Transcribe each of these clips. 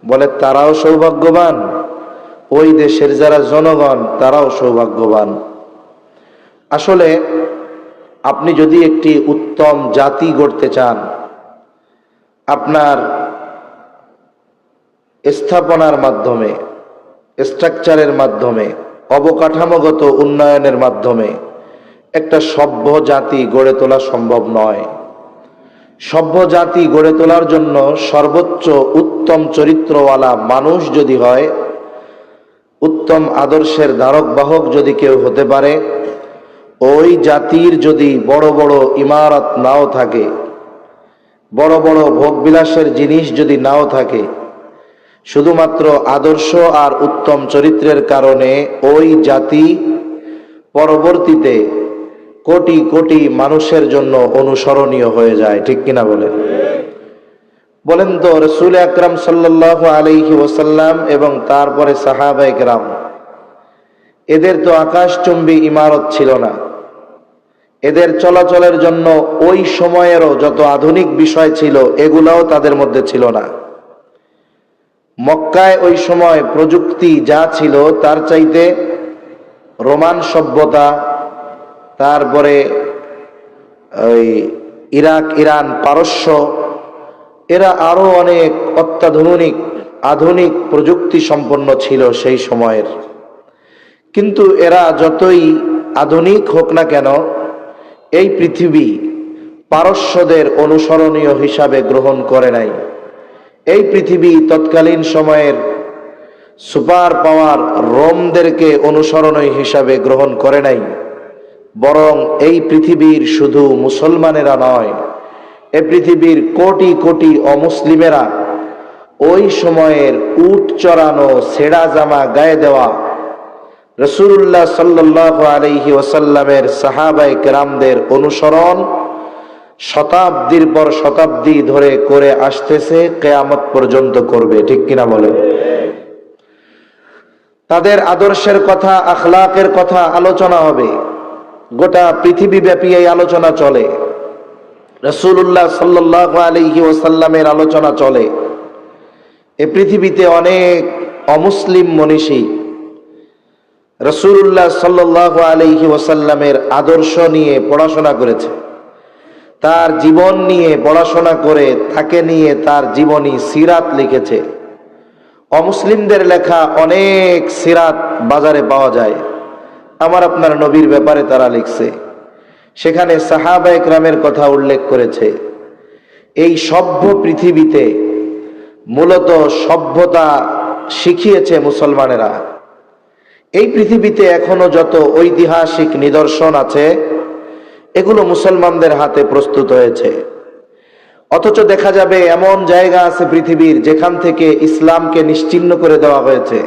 বলে তারাও সৌভাগ্যবান, ওই দেশের যারা জনগণ তারাও সৌভাগ্যবান। আসলে আপনি যদি একটি উত্তম জাতি গড়তে চান, আপনার স্থাপনার মাধ্যমে, স্ট্রাকচারের মাধ্যমে, অবকাঠামোগত উন্নয়নের মাধ্যমে একটা সভ্য জাতি গড়ে তোলা সম্ভব নয়। সভ্য জাতি গড়ে তোলার জন্য সর্বোচ্চ উত্তম চরিত্রওয়ালা মানুষ যদি হয়, উত্তম আদর্শের ধারক বাহক যদি কেউ হতে পারে, ওই জাতির যদি বড় বড় ইমারত নাও থাকে, বড় বড় ভোগবিলাসের জিনিস যদি নাও থাকে, শুধুমাত্র আদর্শ আর উত্তম চরিত্রের কারণে ওই জাতি পরবর্তীতে কোটি কোটি মানুষের জন্য অনুসরণীয় হয়ে যায়। ঠিক কিনা বলেন তো? রাসূল আকরাম সাল্লাল্লাহু আলাইহি ওয়াসাল্লাম এবং তারপরে সাহাবায়ে কেরাম, এদের তো আকাশচুম্বী ইমারত ছিল না। এদের চলাচলের জন্য ওই সময়েরও যত আধুনিক বিষয় ছিল এগুলাও তাদের মধ্যে ছিল না। মক্কায় ওই সময় প্রযুক্তি যা ছিল তার চাইতে রোমান সভ্যতা, তারপরে ওই ইরাক, ইরান, পারস্য, এরা আরো অনেক অত্যাধুনিক আধুনিক প্রযুক্তি সম্পন্ন ছিল সেই সময়ের। কিন্তু এরা যতই আধুনিক হোক না কেন, এই পৃথিবী পারস্যদের অনুসরণীয় হিসাবে গ্রহণ করে নাই। এই পৃথিবী তৎকালীন সময়ের সুপার পাওয়ার রোমদেরকে অনুসরণীয় হিসাবে গ্রহণ করে নাই। বরং এই পৃথিবীর শুধু মুসলমানেরা নয়, এই পৃথিবীর কোটি কোটি অমুসলিমেরা ওই সময়ের উট চড়ানো, ছেঁড়া জামা গায়ে দেওয়া রাসূলুল্লাহ সাল্লাল্লাহু আলাইহি ওয়াসাল্লামের সাহাবায়ে কেরামদের অনুসরণ শতাব্দীর পর শতাব্দী ধরে করে আসতেছে, কিয়ামত পর্যন্ত করবে। ঠিক কিনা বলেন? তাদের আদর্শের কথা, আখলাকের কথা আলোচনা হবে, গোটা পৃথিবীব্যাপী এই আলোচনা চলে। রাসূলুল্লাহ সাল্লাল্লাহু আলাইহি ওয়াসাল্লামের আলোচনা চলে। এই পৃথিবীতে অনেক অমুসলিম মনীষী রাসূলুল্লাহ সাল্লাল্লাহু আলাইহি ওয়াসাল্লামের আদর্শ নিয়ে পড়াশোনা করেছে, তার জীবন নিয়ে পড়াশোনা করে তাকে নিয়ে তার জীবনী সিরাত লিখেছে। অমুসলিমদের লেখা অনেক সিরাত বাজারে পাওয়া যায়, আমার আপনার নবীর ব্যাপারে তারা লিখছে। সেখানে সাহাবায়ে কেরামের কথা উল্লেখ করেছে। এই সভ্য পৃথিবীতে মূলত সভ্যতা শিখিয়েছে মুসলমানেরা। এই পৃথিবীতে এখনো যত ঐতিহাসিক নিদর্শন আছে এগুলো মুসলমানদের হাতে প্রস্তুত হয়েছে। অথচ দেখা যাবে এমন জায়গা আছে পৃথিবীর যেখান থেকে ইসলামকে নিশ্চিহ্ন করে দেওয়া হয়েছে,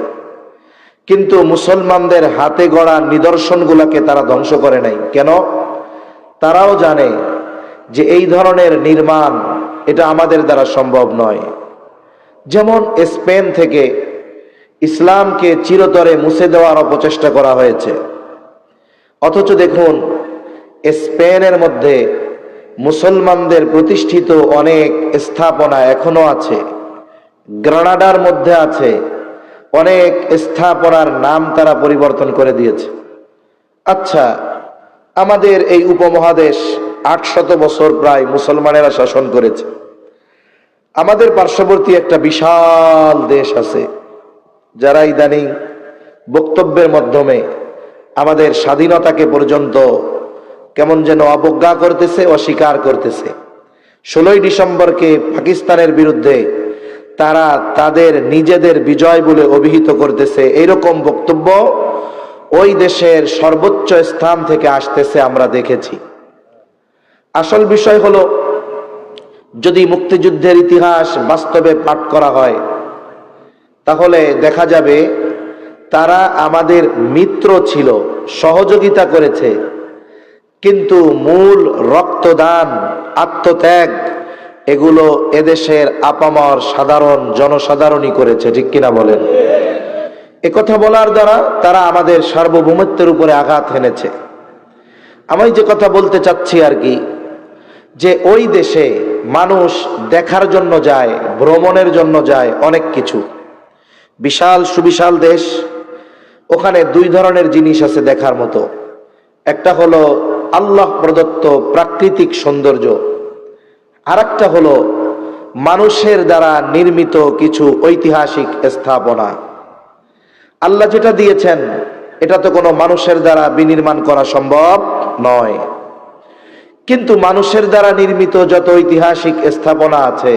কিন্তু মুসলমানদের হাতে গড়া নিদর্শনগুলোকে তারা ধ্বংস করে নাই। কেন? তারাও জানে যে এই ধরনের নির্মাণ এটা আমাদের দ্বারা সম্ভব নয়। যেমন স্পেন থেকে ইসলামকে চিরতরে মুছে দেওয়ার অপচেষ্টা করা হয়েছে, অথচ দেখুন স্পেনের মধ্যে মুসলমানদের প্রতিষ্ঠিত অনেক স্থাপনা এখনো আছে। গ্রানাডার মধ্যে আছে অনেক স্থাপনার নাম তারা পরিবর্তন করে দিয়েছে। আচ্ছা, আমাদের এই উপমহাদেশ 800 বছর প্রায় মুসলমানেরা শাসন করেছে। আমাদের পার্শ্ববর্তী একটা বিশাল দেশ আছে যারা ইদানিং বক্তব্যের মাধ্যমে আমাদের স্বাধীনতাকে পর্যন্ত কেমন যেন অবজ্ঞা করতেছে, অস্বীকার করতেছে। 16ই ডিসেম্বরকে পাকিস্তানের বিরুদ্ধে তারা তাদের নিজেদের বিজয় বলে অভিহিত করতেছে। এইরকম বক্তব্য ওই দেশের সর্বোচ্চ স্থান থেকে আসতেছে, আমরা দেখেছি। আসল বিষয় হলো, যদি মুক্তিযুদ্ধের ইতিহাস বাস্তবে পাঠ করা হয় তাহলে দেখা যাবে তারা আমাদের মিত্র ছিল, সহযোগিতা করেছে, কিন্তু মূল রক্তদান, আত্মত্যাগ এগুলো এদেশের আপামর সাধারণ জনসাধারণই করেছে। ঠিক কিনা বলেন? একথা বলার দ্বারা তারা আমাদের সার্বভৌমত্বের উপরে আঘাত হেনেছে। আমি যে কথা বলতে চাচ্ছি আর কি, যে ওই দেশে মানুষ দেখার জন্য যায়, ভ্রমণের জন্য যায়, অনেক কিছু। বিশাল সুবিশাল দেশ, ওখানে দুই ধরনের জিনিস আছে দেখার মতো। একটা হলো আল্লাহ প্রদত্ত প্রাকৃতিক সৌন্দর্য, আর একটা হলো মানুষের দ্বারা নির্মিত কিছু ঐতিহাসিক স্থাপনা। আল্লাহ যেটা দিয়েছেন এটা তো কোনো মানুষের দ্বারা বিনির্মাণ করা সম্ভব নয়, কিন্তু মানুষের দ্বারা নির্মিত যত ঐতিহাসিক স্থাপনা আছে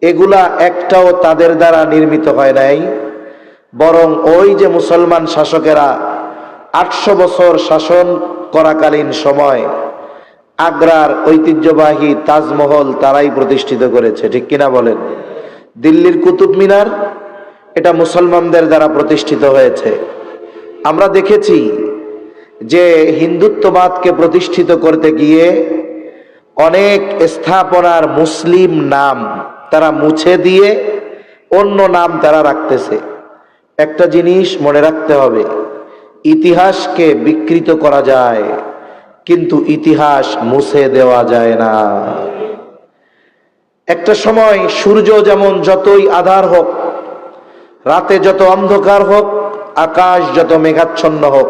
এগুলা একটাও তাদের দ্বারা নির্মিত হয় নাই, বরং ওই যে মুসলমান শাসকেরা 800 বছর শাসন করাকালীন সময় আগ্রার ঐতিহ্যবাহী তাজমহল তারাই প্রতিষ্ঠিত করেছে, ঠিক কিনা বলেন? দিল্লির কুতুব মিনার এটা মুসলমানদের দ্বারা প্রতিষ্ঠিত হয়েছে। আমরা দেখেছি যে হিন্দুত্ববাদকে প্রতিষ্ঠিত করতে গিয়ে অনেক স্থাপনার মুসলিম নাম তারা মুছে দিয়ে অন্য নাম তারা রাখতেছে। একটা জিনিস মনে রাখতে হবে, ইতিহাসকে বিকৃত করা যায় কিন্তু ইতিহাস মুছে দেওয়া যায় না। একটা সময় সূর্য যেমন যতই আঁধার হোক, রাতে যত অন্ধকার হোক, আকাশ যত মেঘাচ্ছন্ন হোক,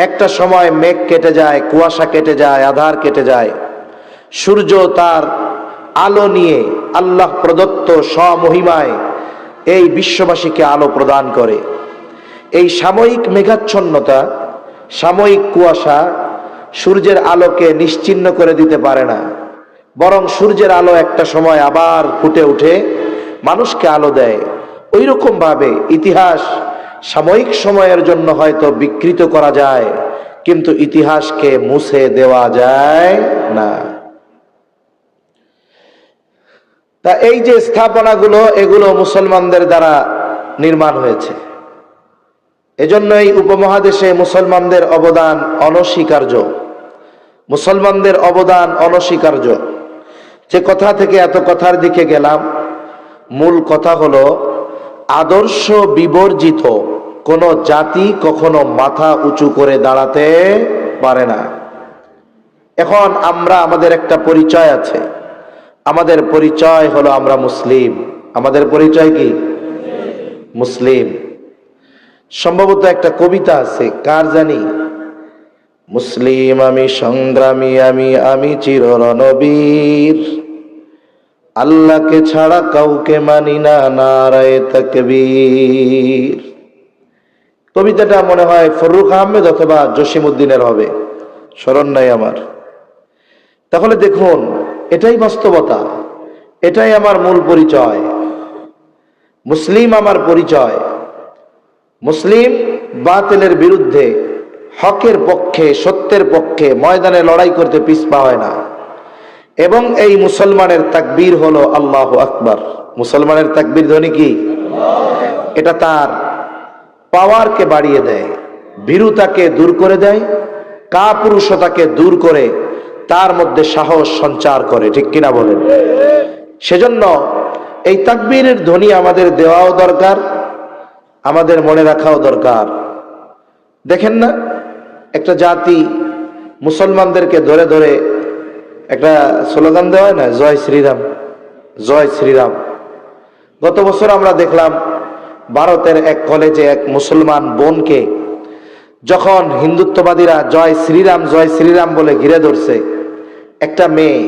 একটা সময় মেঘ কেটে যায়, কুয়াশা কেটে যায়, আঁধার কেটে যায়, সূর্য তার আলো নিয়ে আল্লাহ প্রদত্ত স্বমহিমায় এই বিশ্ববাসীকে আলো প্রদান করে। এই সাময়িক মেঘাচ্ছন্নতা, সাময়িক কুয়াশা সূর্যের আলোকে নিশ্চিহ্ন করে দিতে পারে না, বরং সূর্যের আলো একটা সময় আবার ফুটে উঠে মানুষকে আলো দেয়। ওই রকম ভাবে ইতিহাস সাময়িক সময়ের জন্য হয়তো বিকৃত করা যায়, কিন্তু ইতিহাসকে মুছে দেওয়া যায় না। তা এই যে স্থাপনাগুলো, এগুলো মুসলমানদের দ্বারা নির্মাণ হয়েছে। এজন্য এই উপমহাদেশে মুসলমানদের অবদান অনস্বীকার্য, মুসলমানদের অবদান অনস্বীকার্য। যে কথা থেকে এত কথার দিকে গেলাম, মূল কথা হলো আদর্শ বিবর্জিত কোন জাতি কখনো মাথা উঁচু করে দাঁড়াতে পারে না। এখন আমাদের একটা পরিচয় আছে, আমাদের পরিচয় হলো আমরা মুসলিম। আমাদের পরিচয় কি? মুসলিম। সম্ভবত একটা কবিতা আছে, কার জানি, মুসলিম আমি সংগ্রামী, আমি চির রণবীর, আল্লাহকে ছাড়া কাউকে মানি না, নারায়ে তাকবীর। কবিতাটা মনে হয় ফররুখ আহমেদ অথবা জসিমউদ্দিনের হবে, স্মরণ নাই আমার। তাহলে দেখুন, এটাই বাস্তবতা, এটাই আমার মূল পরিচয়। মুসলিম আমার পরিচয়। মুসলিম বাতিলের বিরুদ্ধে, হকের পক্ষে, সত্যের পক্ষে ময়দানে লড়াই করতে পিছপা হয় না। এবং এই মুসলমানের তাকবীর হলো আল্লাহু আকবার। মুসলমানের তাকবীর ধ্বনি কি? এটা তার পাওয়ারকে বাড়িয়ে দেয়, ভীরুতাকে দূর করে দেয়, কাপুরুষতাকে দূর করে তার মধ্যে সাহস সঞ্চার করে, ঠিক কিনা বলেন? সেজন্য এই তাকবীরের ধ্বনি আমাদের দেওয়াও দরকার, আমাদের মনে রাখাও দরকার। দেখেন না, একটা জাতি মুসলমানদেরকে ধরে ধরে একটা স্লোগান দেওয়া হয় না, জয় শ্রীরাম, জয় শ্রীরাম। গত বছর আমরা দেখলাম ভারতের এক কলেজে এক মুসলমান বোনকে যখন হিন্দুত্ববাদীরা জয় শ্রীরাম বলে ঘিরে ধরছে, একটা মেয়ে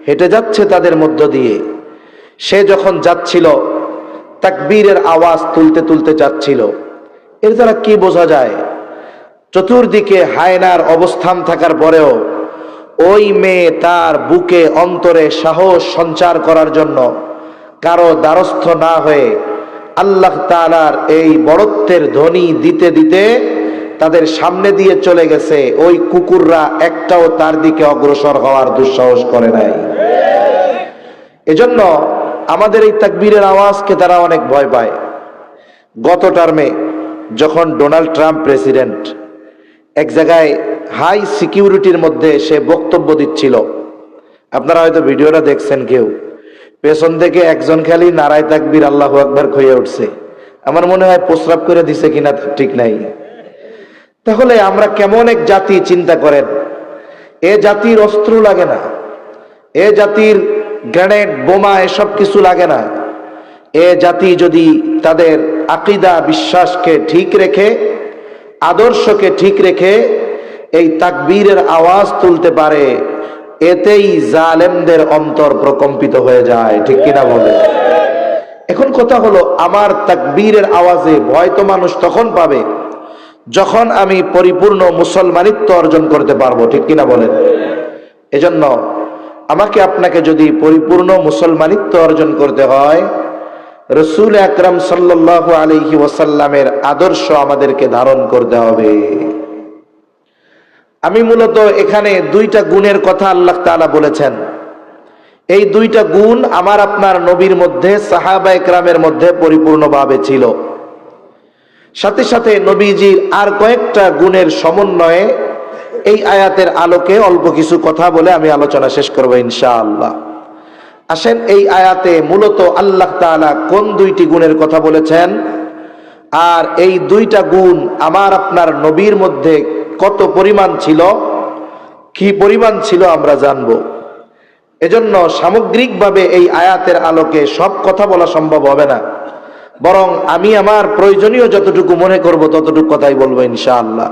হেঁটে যাচ্ছে তাদের মধ্য দিয়ে, সে যখন যাচ্ছিল তাকবীরের আওয়াজ তুলতে তুলতে যাচ্ছিল। এর দ্বারা কি বোঝা যায়? চতুর্দিকে হায়নার অবস্থান থাকার পরেও ওই মেয়ে তার বুকে অন্তরে সাহস সঞ্চার করার জন্য কারো দ্বারস্থ না হয়ে আল্লাহ তাআলার এই বড়ত্বের ধ্বনি দিতে দিতে তাদের সামনে দিয়ে চলে গেছে। ওই কুকুররা একটাও তার দিকে অগ্রসর হওয়ার দুঃসাহস করে নাই। এজন্য আমাদের এই তাকবীরের আওয়াজকে তারা অনেক ভয় পায়। গত টার্মে যখন ডোনাল্ড ট্রাম্প প্রেসিডেন্ট, এক জায়গায় হাই সিকিউরিটির মধ্যে সে বক্তব্য দিচ্ছিল, আপনারা হয়তো ভিডিওটা দেখছেন, কেউ পেছন থেকে একজন খালি নারায়ে তাকবীর আল্লাহু আকবার কইয়া উঠছে। আমার মনে হয় প্রস্রাব করে দিছে কিনা ঠিক নাই। তাহলে আমরা কেমন এক জাতি চিন্তা করেন। এ জাতির অস্ত্র লাগে না, এ জাতির গ্রেনেড বোমা এসব কিছু লাগে না। এ জাতি যদি তাদের আকীদা বিশ্বাসকে ঠিক রেখে, আদর্শকে ঠিক রেখে এই তাকবীরের আওয়াজ তুলতে পারে, এতেই জালেমদের অন্তর প্রকম্পিত হয়ে যায়। ঠিক কিনা বলে? এখন কথা হলো, আমার তাকবীরের আওয়াজে ভয় তো মানুষ তখন পাবে যখন আমি পরিপূর্ণ মুসলমানিত্ব অর্জন করতে পারবো। ঠিক কিনা বলেন? এজন্য আমাকে আপনাকে যদি পরিপূর্ণ মুসলমানিত্ব অর্জন করতে হয়, রাসূল আকরাম সাল্লাল্লাহু আলাইহি ওয়াসাল্লামের আদর্শ আমাদেরকে ধারণ করতে হবে। আমি মূলত এখানে দুইটা গুণের কথা আল্লাহ তাআলা বলেছেন। এই দুইটা গুণ আমার আপনার নবীর মধ্যে, সাহাবা একরামের মধ্যে পরিপূর্ণভাবে ছিল। সাথে সাথে নবীজির আর কয়েকটা গুণের সমন্বয়ে এই আয়াতের আলোকে অল্প কিছু কথা বলে আমি আলোচনা শেষ করব ইনশাআল্লাহ। আসেন, এই আয়াতে মূলত আল্লাহ তাআলা কোন দুইটি গুণের কথা বলেছেন, আর এই দুইটা গুণ আমার আপনার নবীর মধ্যে কত পরিমাণ ছিল, কি পরিমাণ ছিল আমরা জানব। এজন্য সামগ্রিকভাবে এই আয়াতের আলোকে সব কথা বলা সম্ভব হবে না, বরং আমি আমার প্রয়োজনীয় যতটুকু মনে করব ততটুকু কথাই বলবো ইনশাআল্লাহ।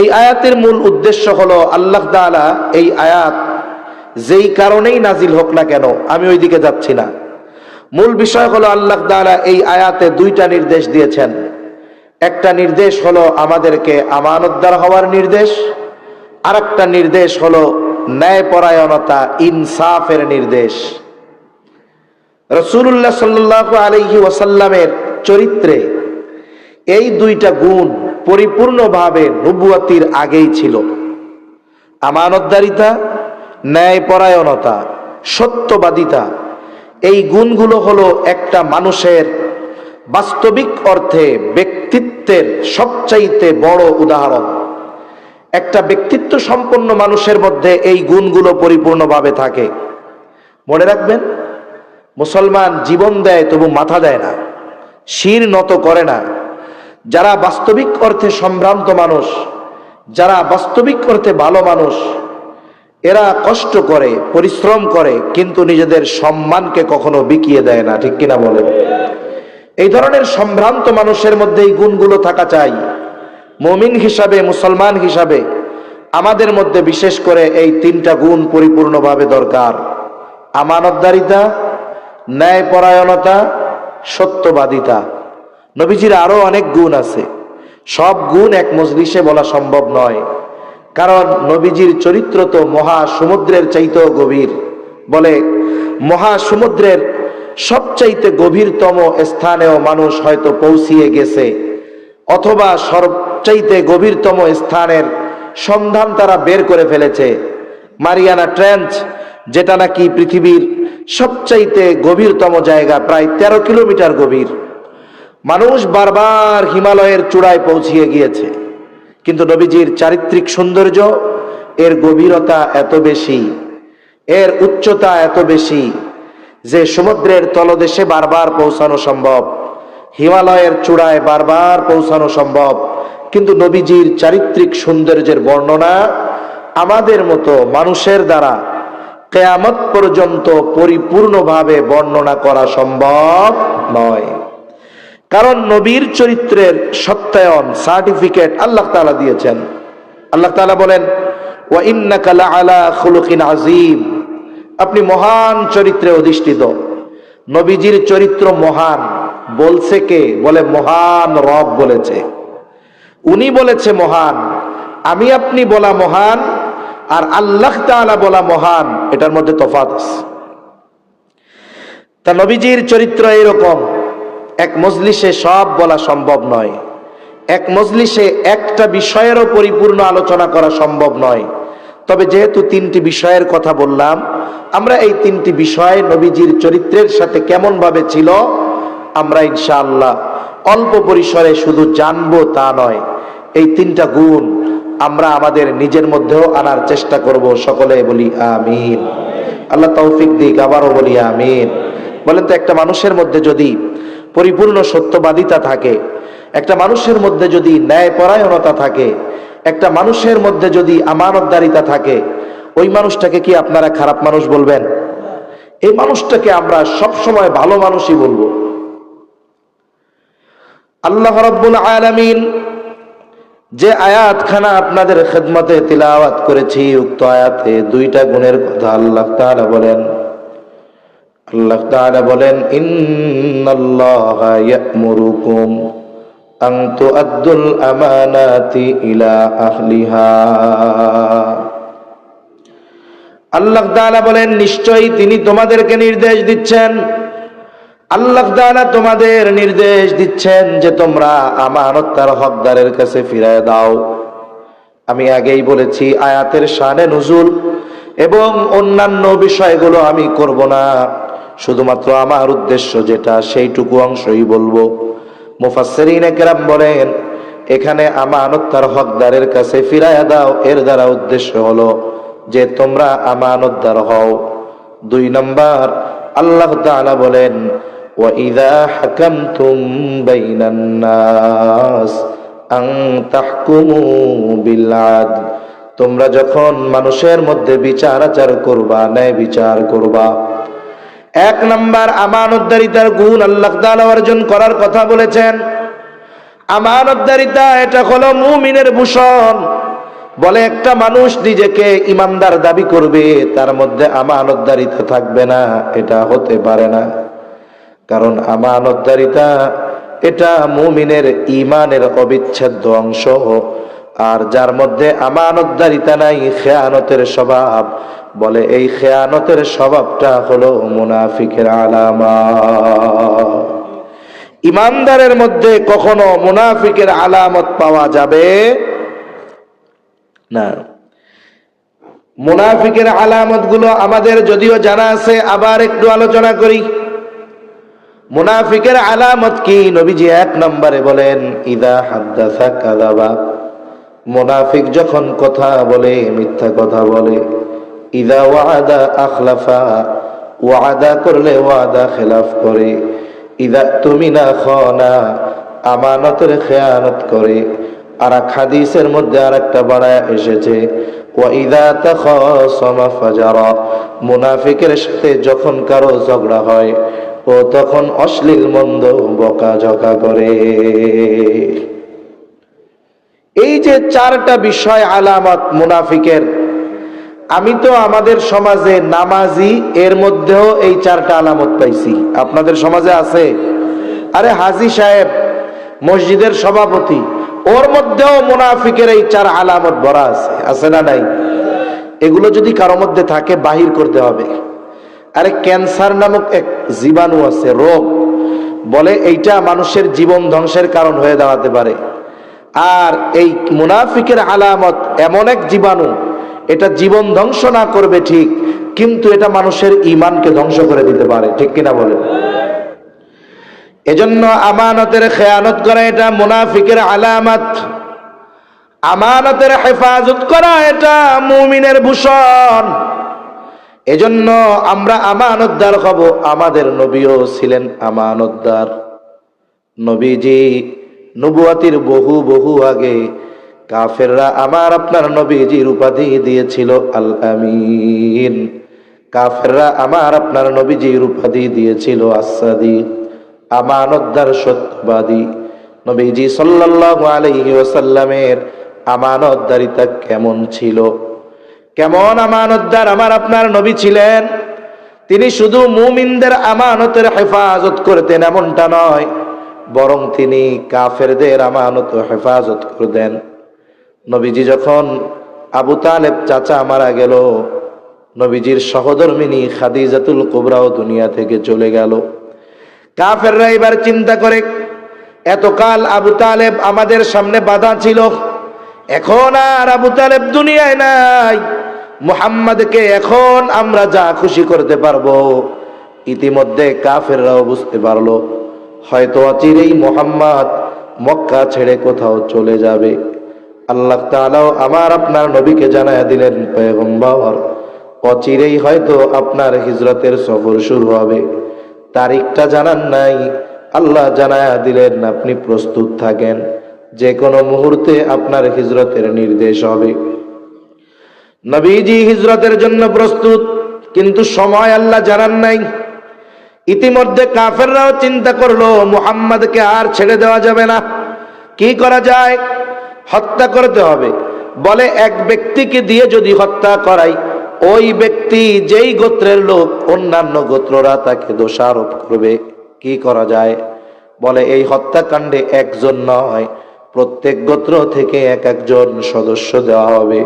এই আয়াতের মূল উদ্দেশ্য হলো, আল্লাহ তাআলা এই আয়াত যেই কারণেই নাজিল হোক না কেন, আমি ওই দিকে যাচ্ছি না। মূল বিষয় হলো, আল্লাহ তাআলা এই আয়াতে দুইটা নির্দেশ দিয়েছেন। একটা নির্দেশ হলো আমাদেরকে আমানতদার হওয়ার নির্দেশ, আর একটা নির্দেশ হলো ন্যায়পরায়ণতা, ইনসাফের নির্দেশ। রাসূলুল্লাহ সাল্লাল্লাহু আলাইহি ওয়াসাল্লামের চরিত্রে এই দুইটা গুণ পরিপূর্ণভাবে নবুয়তির আগেই ছিল। আমানতদারিতা, ন্যায়পরায়ণতা, সত্যবাদিতা, এই গুণগুলো হলো একটা মানুষের বাস্তবিক অর্থে ব্যক্তিত্বের সবচাইতে বড় উদাহরণ। একটা ব্যক্তিত্ব সম্পন্ন মানুষের মধ্যে এই গুণগুলো পরিপূর্ণভাবে থাকে। মনে রাখবেন, মুসলমান জীবন দেয় তবু মাথা দেয় না, শির নত করে না। যারা বাস্তবিক অর্থে সম্ভ্রান্ত মানুষ, যারা বাস্তবিক অর্থে ভালো মানুষ, এরা কষ্ট করে, পরিশ্রম করে, কিন্তু নিজেদের সম্মানকে কখনো বিকিয়ে দেয় না। ঠিক কিনা বলেন? এই ধরনের সম্ভ্রান্ত মানুষের মধ্যে এই গুণগুলো থাকা চাই। মুমিন হিসাবে, মুসলমান হিসাবে আমাদের মধ্যে বিশেষ করে এই তিনটা গুণ পরিপূর্ণভাবে দরকার: আমানতদারিতা, ন্যায়পরায়ণতা, সত্যবাদিতা। নবীজির আরো অনেক গুণ আছে, সব গুণ এক মজলিসে বলা সম্ভব নয়, কারণ নবীজির চরিত্র তো মহাসমুদ্রের চাইতেও গভীর। বলে মহাসমুদ্রের সবচাইতে গভীরতম স্থানেও মানুষ হয়তো পৌঁছিয়ে গেছে, অথবা সবচাইতে গভীরতম স্থানের সন্ধান তারা বের করে ফেলেছে। মারিয়ানা ট্রেঞ্চ, যেটা নাকি পৃথিবীর সবচাইতে গভীরতম জায়গা, প্রায় 13 কিলোমিটার গভীর। মানুষ বারবার হিমালয়ের চূড়ায় পৌঁছিয়ে গিয়েছে, কিন্তু নবীজির চারিত্রিক সৌন্দর্য, এর গভীরতা এত বেশি, এর উচ্চতা এত বেশি যে সমুদ্রের তলদেশে বারবার পৌঁছানো সম্ভব, হিমালয়ের চূড়ায় বারবার পৌঁছানো সম্ভব, কিন্তু নবীজির চারিত্রিক সৌন্দর্যের বর্ণনা আমাদের মতো মানুষের দ্বারা কিয়ামত পর্যন্ত পরিপূর্ণভাবে বর্ণনা করা সম্ভব নয়। কারণ নবীর চরিত্রের সত্যায়ন, সার্টিফিকেট আল্লাহ তাআলা দিয়েছেন। আল্লাহ তাআলা বলেন, ওয়া ইন্নাকা লাআলা খুলুকিন আযীম, আপনি মহান চরিত্রে অধিষ্ঠিত। নবীজির চরিত্র মহান বলছে কে? বলে মহান রব বলেছে, উনি বলেছে মহান। আমি আপনি বলা মহান আর আল্লাহ তাআলা বলা মহান, এটার মধ্যে তফাৎ আছে। তা নবীজির চরিত্র এরকম, এক মজলিসে সব বলা সম্ভব নয়, এক মজলিসে একটা বিষয়েরও পরিপূর্ণ আলোচনা করা সম্ভব নয়। তবে যেহেতু তিনটি বিষয়ের কথা বললাম, আমরা এই তিনটি বিষয় নবীজির চরিত্রের সাথে কেমন ভাবে ছিল আমরা ইনশাআল্লাহ অল্প পরিসরে শুধু জানবো তা নয়, এই তিনটা গুণ আমরা আমাদের নিজের মধ্যেও আনার চেষ্টা করব। সকলে বলি আমিন। আল্লাহ তৌফিক দিক, আবারও বলি আমিন। বলেন তো, একটা মানুষের মধ্যে যদি পরিপূর্ণ সত্যবাদিতা থাকে, একটা মানুষের মধ্যে যদি ন্যায়পরায়ণতা থাকে, একটা মানুষের মধ্যে যদি আমানতদারিতা থাকে, ওই মানুষটাকে কি আপনারা খারাপ মানুষ বলবেন? এই মানুষটাকে আমরা সব সময় ভালো মানুষই বলবো। আল্লাহ রাব্বুল আলামিন যে আয়াতখানা আপনাদের খেদমতে তিলাওয়াত করেছি, উক্ত আয়াতে দুইটা গুণের কথা আল্লাহ তাআলা বলেন ইন্নাল্লাহা ইয়া'মুরুকুম আন তুআদ্দুল আমানাতি ইলা আহলিহা। আল্লাহ তাআলা বলেন নিশ্চয়ই তিনি তোমাদেরকে নির্দেশ দিচ্ছেন, আল্লাহ তাআলা তোমাদের নির্দেশ দিচ্ছেন যে তোমরা আমানত তার হকদারের কাছে ফিরিয়ে দাও। আমি আগেই বলেছি আয়াতের শানে নুজুল এবং অন্যান্য বিষয়গুলো আমি করব না, শুধুমাত্র আমার উদ্দেশ্য যেটা সেইটুকু অংশই বলবো। মুফাসসিরিনে কেরাম বলেন এখানে আমানত তার হকদারের কাছে ফিরিয়ে দাও এর দ্বারা উদ্দেশ্য হলো যে তোমরা আমানতদার হও। 2 নম্বর আল্লাহ তাআলা বলেন وَإِذَا حَكَمْتُمْ بَيْنَ النَّاسِ أَن تَحْكُمُوا بِالْعَدْلِ। তোমরা যখন মানুষের মধ্যে বিচার আচার করবা, ন্যায় বিচার করবা। 1 নম্বর আমানতদারিতার গুণ আল্লাহ তাআলা অর্জন করার কথা বলেছেন। আমানতদারিতা এটা হলো মুমিনের ভূষণ। বলে একটা মানুষ নিজেকে ইমানদার দাবি করবে, তার মধ্যে আমানতদারিতা থাকবে না, এটা হতে পারে না। কারণ আমানতদারিতা এটা মুমিনের ঈমানের অবিচ্ছেদ্য অংশ। আর যার মধ্যে আমানতদারিতা নাই, খেয়ানতের স্বভাব, বলে এই খেয়ানতের স্বভাবটা হলো মুনাফিকের আলামত। ইমানদারের মধ্যে কখনো মুনাফিকের আলামত পাওয়া যাবে না। মুনাফিকের আলামত গুলো আমাদের যদিও জানা আছে, আবার একটু আলোচনা করি। মুনাফিকের আলামত কি? নবীজি 1 নম্বরে বলেন ইদা হাদ্দাসা কাযাবা। মুনাফিক যখন কথা বলে মিথ্যা কথা বলে। ইদা ওয়াদা আখলাফা, ওয়াদা করলে ওয়াদা খেলাফ করে। ইদা তুমিনা খানা, আমানতের খেয়ানত করে। আর এক হাদিসের মধ্যে আরেকটা বাড়ায় এসেছে ওয়া ইদা তাখাসামা ফাজারা। মুনাফিকের সাথে যখন কারো ঝগড়া হয় ও তখন অশ্লীল মন্দ বকাঝকা করে। এই যে 4টা বিষয় আলামত মুনাফিকের, আমি তো আমাদের সমাজে নামাজি, এর মধ্যেও এই 4টা আলামত পাইছি। আপনাদের সমাজে আছে? আরে হাজী সাহেব মসজিদের সভাপতি, ওর মধ্যেও মুনাফিকের এই 4 আলামত ভরা আছে, আছে না নাই? এগুলো যদি কারো মধ্যে থাকে বাহির করতে হবে। আরে ক্যান্সার নামক এক জীবাণু আছে, রোগ, বলে এইটা মানুষের জীবন ধ্বংসের কারণ হয়ে দাঁড়াতে পারে। আর এই মুনাফিকের আলামত এমন এক জীবাণু, এটা জীবন ধ্বংস না করবে ঠিক, কিন্তু এটা মানুষের ঈমানকে ধ্বংস করে দিতে পারে, ঠিক কিনা বলেন? এজন্য আমানতের খেয়ানত করা এটা মুনাফিকের আলামত। আমানতের হেফাজত করা এটা মুমিনের ভূষণ। এজন্য আমরা আমানতদার হব। আমাদের নবীও ছিলেন আমানতদার। নবীজি নবুয়াতির বহু আগে কাফেররা আমার আপনার নবীজির উপাধি দিয়েছিল আল আমিন। কাফেররা আমার আপনার নবীজির উপাধি দিয়েছিল as-সাদিক, আমানতদার, সত্যবাদী। নবীজি সাল্লাল্লাহু আলাইহি ওয়াসাল্লামের আমানতদারিতা কেমন ছিল? কেমন আমানতদার আমার আপনার নবী ছিলেন? তিনি শুধু মুমিনদের আমানতের হেফাজত করতেন এমনটা নয়, বরং তিনি কাফেরদের আমানত হেফাজত করতেন। নবীজি যখন আবু তালেব চাচা মারা গেল, নবীজির সহধর্মিনী খাদিজাতুল কুবরাও দুনিয়া থেকে চলে গেল। কাফেররা এবার চিন্তা করে, এতকাল আবু তালেব আমাদের সামনে বাধা ছিল, এখন আর আবু তালেব দুনিয়ায় নাই, মুহাম্মদকে এখন আমরা যা খুশি করতে পারবো। ইতিমধ্যে কাফেররাও বুঝতে পারলো হয়তো অচিরেই মুহাম্মদ মক্কা ছেড়ে কোথাও চলে যাবে। আল্লাহ তাআলাও আমার আপনার নবীকে জানায়া দিলেন, পয়গম্বর অচিরেই হয়তো আপনার হিজরতের সফর শুরু হবে। তারিখটা জানান নাই, আল্লাহ জানায়া দিলেন আপনি প্রস্তুত থাকেন, যে কোনো মুহূর্তে আপনার হিজরতের নির্দেশ হবে। নবীজি হিজরতের জন্য প্রস্তুত, কিন্তু সময় আল্লাহ জানান নাই। ইতিমধ্যে কাফেররাও চিন্তা করলো মুহাম্মদকে আর ছেড়ে দেওয়া যাবে না, কি করা যায়? হত্যা করতে হবে। বলে এক ব্যক্তিকে দিয়ে যদি হত্যা করাই, ওই ব্যক্তি যেই গোত্রের লোক অন্যান্য গোত্ররা তাকে দোষারোপ করবে, কি করা যায়? বলে এই হত্যাকাণ্ডে একজন নয়, প্রত্যেক গোত্র থেকে এক একজন সদস্য দেওয়া হবে,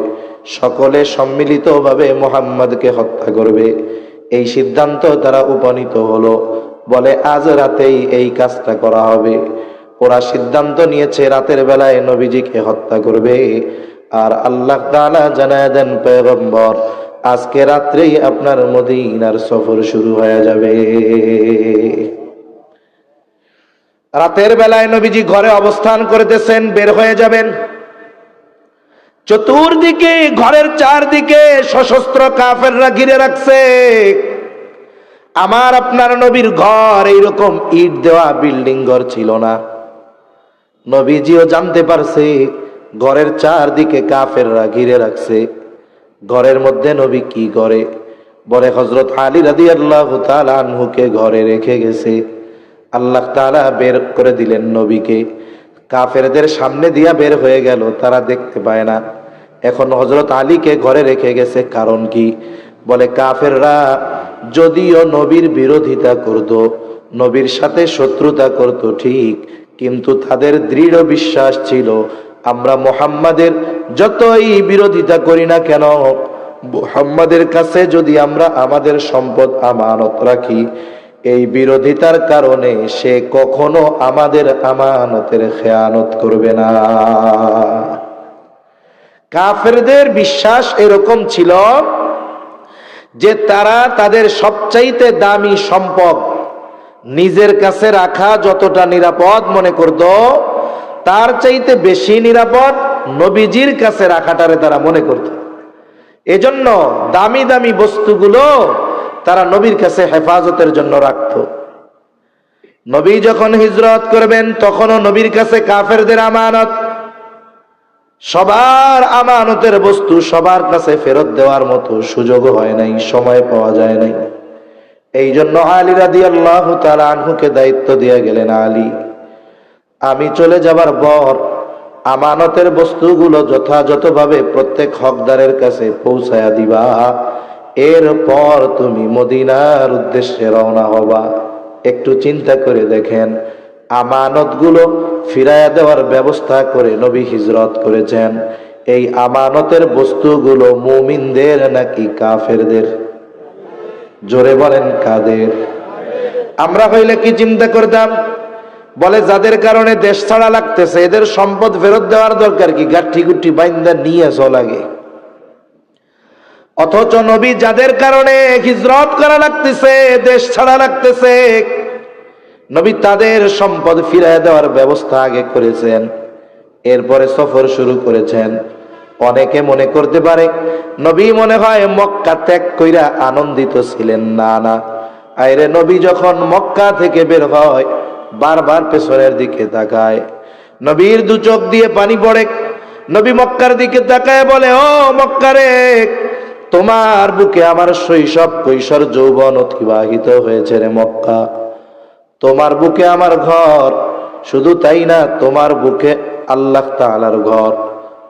সকলে সম্মিলিতভাবে মুহাম্মদকে হত্যা করবে। এই সিদ্ধান্ত তারা উপনীত হলো। বলে আজ রাতেই এই কাজটা করা হবে। ওরা সিদ্ধান্ত নিয়েছে রাতের বেলায় নবীজিকে হত্যা করবে। আর আল্লাহ তাআলা জানায় দেন, পয়গম্বর আজকে রাত্রেই আপনার মদিনার সফর শুরু হয়ে যাবে। রাতের বেলায় নবীজি ঘরে অবস্থান করতেছেন, বের হয়ে যাবেন। চতুর্দিকে ঘরের চারদিকে সশস্ত্র কাফেররা ঘিরে রাখছে। আমার আপনার নবীর ঘর এইরকম ইট দেওয়া বিল্ডিং ঘর ছিল না। নবীজিও জানতে পারছে ঘরের চারদিকে কাফেররা ঘিরে রাখছে। ঘরের মধ্যে নবী কি করে? বলে হযরত আলী রাদিয়াল্লাহু তাআলা আনহুকে ঘরে রেখে গেছে। আল্লাহ তাআলা বের করে দিলেন নবীকে, কাফেরদের সামনে দিয়া বের হয়ে গেল, তারা দেখতে পায় না। এখন হযরত আলীকে ঘরে রেখে গেছে, কারণ কি? বলে কাফেররা যদিও নবীর বিরোধিতা করত, নবীর সাথে শত্রুতা করত ঠিক, কিন্তু তাদের দৃঢ় বিশ্বাস ছিল আমরা মুহাম্মাদের যতই বিরোধিতা করি না কেন, মুহাম্মাদের কাছে যদি আমরা আমাদের সম্পদ আমানত রাখি, এই বিরোধিতার কারণে সে কখনো আমাদের আমানতের খেয়ানত করবে না। কাফেরদের বিশ্বাস এরকম ছিল যে তারা তাদের সবচাইতে দামি সম্পদ নিজের কাছে রাখা যতটা নিরাপদ মনে করত, তার চাইতে বেশি নিরাপদ নবীজির কাছে রাখাটারে তারা মনে করত। এজন্য দামি দামি বস্তুগুলো তারা নবীর কাছে হেফাজতের জন্য রাখত। নবী যখন হিজরত করবেন তখনও নবীর কাছে কাফেরদের আমানত, সবার আমানতের বস্তু সবার কাছে ফেরত দেওয়ার মতো সুযোগ হয় নাই, সময় পাওয়া যায় নাই। এই জন্য আলী রাদিয়াল্লাহু তাআলা আনহুকে দায়িত্ব দিয়ে গেলেন, আলী আমি চলে যাবার পর আমানতের বস্তুগুলো যথাযথভাবে প্রত্যেক হকদারের কাছে পৌঁছায়া দিবা, এরপর তুমি মদিনার উদ্দেশ্যে রওনা হবা। একটু চিন্তা করে দেখেন, আমানতগুলো ফিরাইয়া দেওয়ার ব্যবস্থা করে নবী হিজরত করেছেন। এই আমানতের বস্তুগুলো মুমিনদের নাকি কাফেরদের? জোরে বলেন কাদের? আমরা হইলে কি চিন্তা করতাম? বলে যাদের কারণে দেশ ছাড়া লাগতেছে এদের সম্পদ ফেরত দেওয়ার দরকার কি, গাঠি গুটি বাইন্দা নিয়ে চলাগে। অথচ নবী যাদের কারণে হিজরত করা লাগতেছে, দেশ ছাড়া লাগতেছে, নবী তাদের সম্পদ ফিরিয়ে দেওয়ার ব্যবস্থা আগে করেছেন, এরপরে সফর শুরু করেছেন। অনেকে মনে করতে পারে নবী মনে হয় মক্কা ত্যাগ কইরা আনন্দিত ছিলেন। না না, আইরে নবী যখন মক্কা থেকে বের হয় বারবার পেছনের দিকে তাকায়, নবীর দু চোখ দিয়ে পানি পড়ে। নবী মক্কার দিকে তাকায় বলে, ও মক্কারে, তোমার বুকে আমার শৈশব কৈশোর যৌবন অতিবাহিত হয়েছে রে মক্কা। তোমার বুকে আমার ঘর, শুধু তাই না তোমার বুকে আল্লাহ তাআলার ঘর।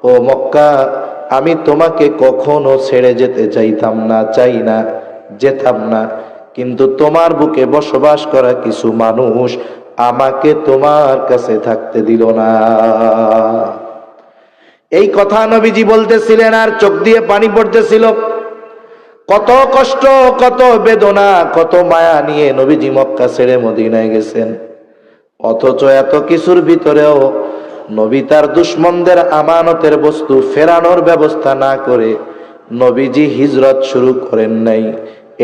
ও মক্কা, আমি তোমাকে কখনো ছেড়ে যেতে চাইতাম না, চাই না, যেতাম না, কিন্তু তোমার বুকে বসবাস করা কিছু মানুষ আমাকে তোমার কাছে থাকতে দিল না। এই কথা নবীজি বলতেছিলেন আর চোখ দিয়ে পানি পড়তেছিল। কত কষ্ট, কত বেদনা, কত মায়া নিয়ে নবীজি মক্কা ছেড়ে মদিনায় গেছেন। অথচ এত কিছুর ভিতরেও নবী তার দুশমনদের আমানতের বস্তু ফেরানোর ব্যবস্থা না করে নবীজি হিজরত শুরু করেন নাই।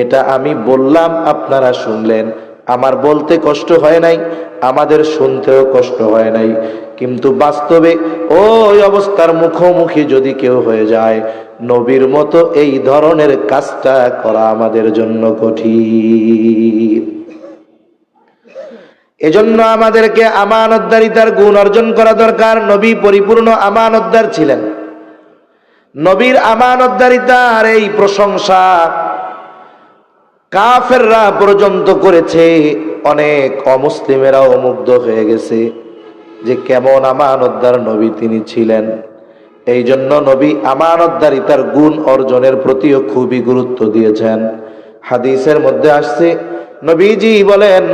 এটা আমি বললাম, আপনারা শুনলেন, আমার বলতে কষ্ট হয় নাই, আমাদের শুনতেও কষ্ট হয় নাই, কিন্তু বাস্তবে ওই অবস্থার মুখোমুখি যদি কেউ হয়ে যায়, নবীর মতো এই ধরনের কাজটা করা আমাদের জন্য কঠিন। এজন্য আমাদেরকে আমানতদারিতার গুণ অর্জন করা দরকার। নবী পরিপূর্ণ আমানতদার ছিলেন। নবীর আমানতদারিতার এই প্রশংসা কাফেররা পর্যন্ত করেছে। অনেক অমুসলিমেরাও মুগ্ধ হয়ে গেছে যে কেমন আমানতদার নবী তিনি ছিলেন। এই জন্য নবী আমানতদারিতার গুণ অর্জনের প্রতিও খুবই গুরুত্ব দিয়েছেন। হাদিসের মধ্যে আসছে, নবীজি বলেন,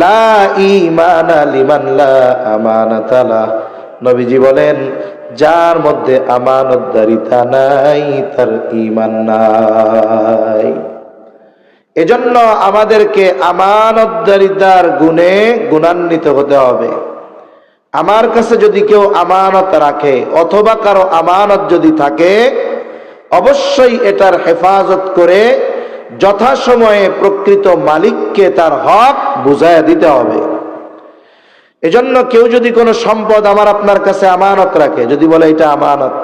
লা ঈমানা লিমান লা আমানাতা লাহ। নবীজি বলেন, যার মধ্যে আমানতদারিতা নাই তার ঈমান নাই। এজন্য আমাদেরকে আমানতদারিতার গুণে গুণান্বিত হতে হবে। আমার কাছে যদি কেউ আমানত রাখে অথবা কারো আমানত যদি থাকে, অবশ্যই এটার হেফাজত করে যথাসময়ে প্রকৃত মালিককে তার হক বুঝাইয়া দিতে হবে। এজন্য কেউ যদি কোনো সম্পদ আমার আপনার কাছে আমানত রাখে, যদি বলে এটা আমানত,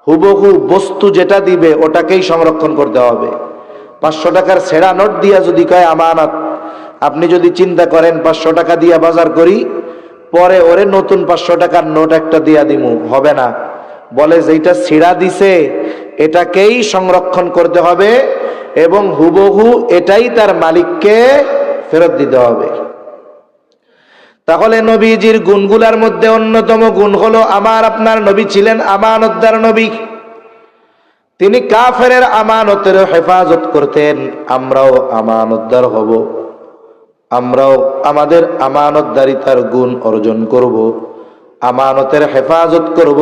হুবহু বস্তু যেটা দিবে ওটাকেই সংরক্ষণ করতে হবে। 500 টাকার ছেঁড়া নোট দিয়া যদি কয় আমানত, আপনি যদি চিন্তা করেন 500 টাকা দিয়া বাজার করি, পরে ওরে নতুন 500 টাকার নোট একটা দিয়া দিমু, হবে না। বলে যেটা ছিঁড়া দিছে এটাকেই সংরক্ষণ করতে হবে এবং হুবহু এটাই তার মালিককে ফেরত দিতে হবে। তাহলে নবীজির গুণগুলার মধ্যে অন্যতম গুণ হলো, আমার আপনার নবী ছিলেন আমানতদার নবী। তিনি কাফেরের আমানতের হেফাজত করতেন। আমরাও আমানতদার হব, আমরাও আমাদের আমানতদারিতার গুণ অর্জন করব, আমানতের হেফাজত করব।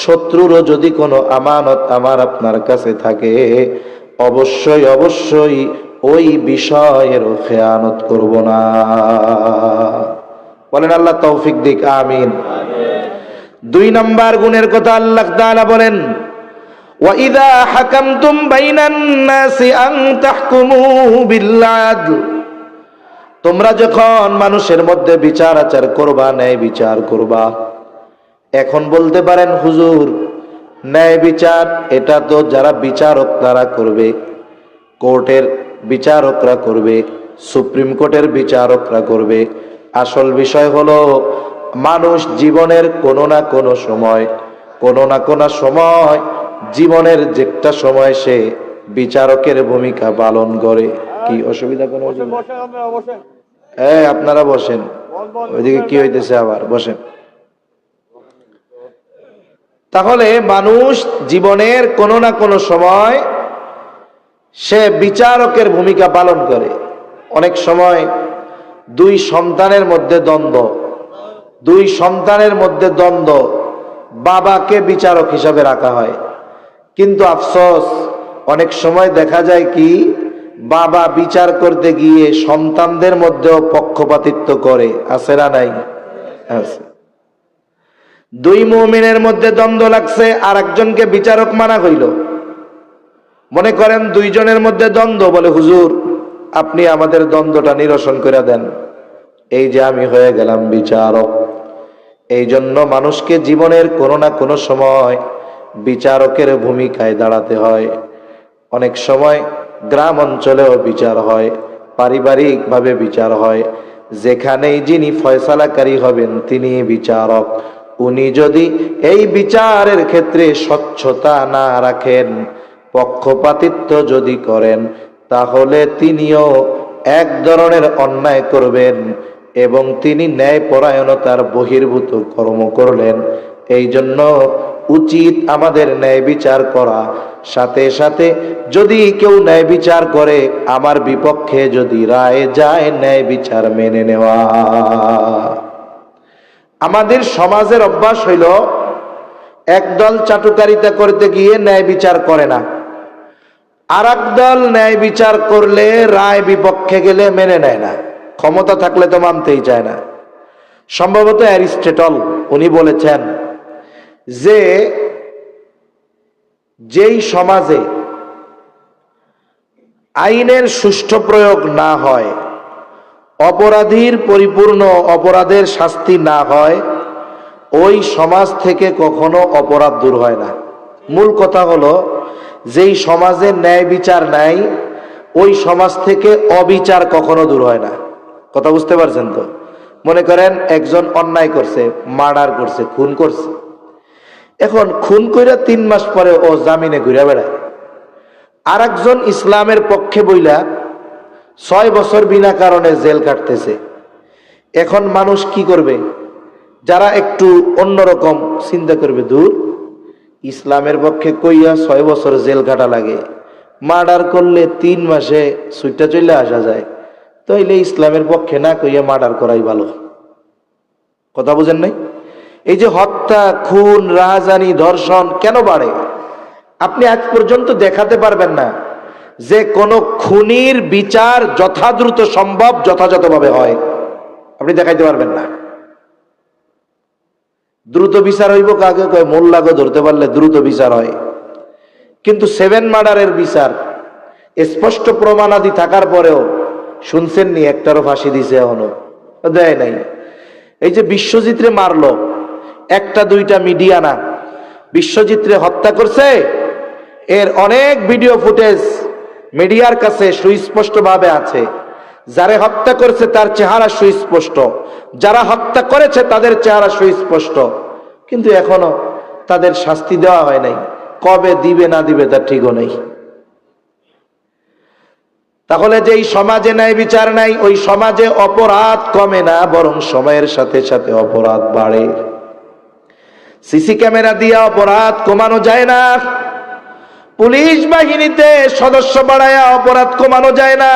শত্রুরও যদি কোনো আমানত আমার আপনার কাছে থাকে, অবশ্যই অবশ্যই ওই বিষয়ের খেয়ানত করব না। বলেন আল্লাহ তৌফিক দিক, আমিন। 2 নম্বর গুণের কথা আল্লাহ তাআলা বলেন, وَإِذَا حَكَمْتُمْ بَيْنَ النَّاسِ أَن تَحْكُمُوا بِالْعَدْلِ। তোমরা যখন মানুষের মধ্যে বিচার আচার করবা, ন্যায় বিচার করবা। এখন বলতে পারেন, হুজুর ন্যায় বিচার এটা তো যারা বিচারক তারা করবে, কোর্টের বিচারকরা করবে, সুপ্রিম কোর্টের বিচারকরা করবে। আসল বিষয় হলো, মানুষ জীবনের কোনো না কোনো সময় জীবনের যেটা সময় সে বিচারকের ভূমিকা পালন করে। কি অসুবিধা? কোনো আপনারা বসেন, ওইদিকে কি হইতেছে আবার, বসেন। তাহলে মানুষ জীবনের কোনো না কোনো সময় সে বিচারকের ভূমিকা পালন করে। অনেক সময় 2 সন্তানের মধ্যে দ্বন্দ্ব, বাবাকে বিচারক হিসাবে রাখা হয়। কিন্তু আফসোস, অনেক সময় দেখা যায় কি, বাবা বিচার করতে গিয়ে সন্তানদের মধ্যেও পক্ষপাতিত্ব করে। আছে না নাই? আছে। 2 মুমিনের মধ্যে দ্বন্দ্ব লাগছে, আর একজনকে বিচারক মানা হইল। মনে করেন 2 জনের মধ্যে দ্বন্দ্ব, বলে হুজুর আপনি আমাদের দ্বন্দ্বটা নিরসন করে দেন। এই যে আমি হয়ে গেলাম বিচারক। এই জন্য মানুষকে জীবনের কোনো না কোনো সময় বিচারকের ভূমিকায় দাঁড়াতে হয়। অনেক সময় গ্রাম অঞ্চলেও বিচার হয়, পারিবারিকভাবে বিচার হয়। যেখানেই যিনি ফয়সালাকারী হবেন তিনি বিচারক। উনি যদি এই বিচারের ক্ষেত্রে স্বচ্ছতা না রাখেন, পক্ষপাতিত্ব যদি করেন, তাহলে তিনিও এক ধরনের অন্যায় করবেন এবং তিনি ন্যায়পরায়ণতার বহির্ভূত কর্ম করলেন। এই জন্য উচিত আমাদের ন্যায় বিচার করা। সাথে সাথে যদি কেউ ন্যায় বিচার করে, আমার বিপক্ষে যদি রায় যায়, ন্যায় বিচার মেনে নেওয়া। আমাদের সমাজের অভ্যাস হইল, একদল চাটুকারিতা করতে গিয়ে ন্যায় বিচার করে না, আর একদল ন্যায় বিচার করলে রায় বিপক্ষে গেলে মেনে নেয় না। ক্ষমতা থাকলে তো মানতেই চায় না। সম্ভবত অ্যারিস্টটল উনি বলেছেন যে যেই সমাজে আইনের সুষ্ঠু প্রয়োগ না হয়, অপরাধীর পরিপূর্ণ অপরাধের শাস্তি না হয়, ওই সমাজ থেকে কখনো অপরাধ দূর হয় না। মূল কথা হলো, যেই সমাজে ন্যায় বিচার নাই, ওই সমাজ থেকে অবিচার কখনো দূর হয় না। কথা বুঝতে পারছেন তো? মনে করেন একজন অন্যায় করছে, মার্ডার করছে, খুন করছে। এখন খুন কইরা 3 মাস পরে ও জামিনে ঘুরে বেড়ায়। আর একজন ইসলামের পক্ষে বইলা 6 বছর বিনা কারণে জেল কাটতেছে। এখন মানুষ কি করবে? যারা একটু অন্যরকম চিন্তা করবে, দূর, ইসলামের পক্ষে কইয়া 6 বছর জেল কাটা লাগে, মার্ডার করলে 3 মাসে ছুটে চলে আসা যায়, তাইলে ইসলামের পক্ষে না কইয়া মার্ডার করাই ভালো। কথা বুঝেন নাই? এই যে হত্যা, খুন, রাহাজানি, ধর্ষণ কেন বাড়ে? আপনি আজ পর্যন্ত দেখাতে পারবেন না যে কোন খুনির বিচার যথাদ্রুত সম্ভব যথাযথভাবে হয়। আপনি দেখাইতে পারবেন না। দ্রুত বিচার হইব কাকে কয়? মোল্লাকে ধরতে পারলে দ্রুত বিচার হয়। কিন্তু 7 মার্ডারের বিচার স্পষ্ট প্রমাণাদি থাকার পরেও শুনছেন নি একটারও ফাঁসি দিছে? এখনো দেয় নাই। এই যে বিশ্বজিৎরে মারলো, একটা দুইটা মিডিয়া না, বিশ্বজিৎরে হত্যা করছে, এর অনেক ভিডিও ফুটেজ মিডিয়ার কাছে সুস্পষ্ট ভাবে আছে। যারে হত্যা করেছে তার চেহারা সুস্পষ্ট, যারা হত্যা করেছে তাদের চেহারা সুস্পষ্ট, কিন্তু এখনো তাদের শাস্তি দেওয়া হয় নাই। কবে দিবে না দিবে তার ঠিকও নেই। তাহলে যেই সমাজে ন্যায় বিচার নাই, ওই সমাজে অপরাধ কমে না, বরং সময়ের সাথে সাথে অপরাধ বাড়ে। সিসি ক্যামেরা দিয়ে অপরাধ কমানো যায় না, পুলিশ বাহিনীতে সদস্য বাড়ায়া অপরাধ কমানো যায় না।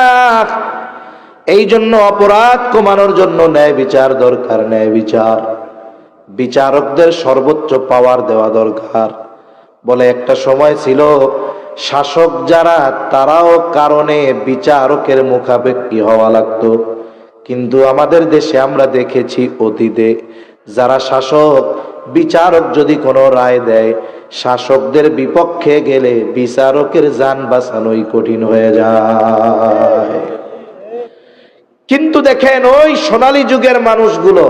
এই জন্য অপরাধ কমানোর জন্য ন্যায় বিচার দরকার। ন্যায় বিচার, বিচারকদের সর্বোচ্চ পাওয়ার দেওয়া দরকার। বলে একটা সময় ছিল শাসক যারা, তারাও কারণে বিচারকের মুখাপেক্ষী হওয়া লাগতো। কিন্তু আমাদের দেশে আমরা দেখেছি অতীতে যারা শাসক, বিচারক যদি কোনো রায় দেয়, শাসকদের বিপক্ষে গেলে বিচারকের জান বাঁচানোই কঠিন হয়ে যায়। কিন্তু দেখেন ওই সোনালী যুগের মানুষগুলো,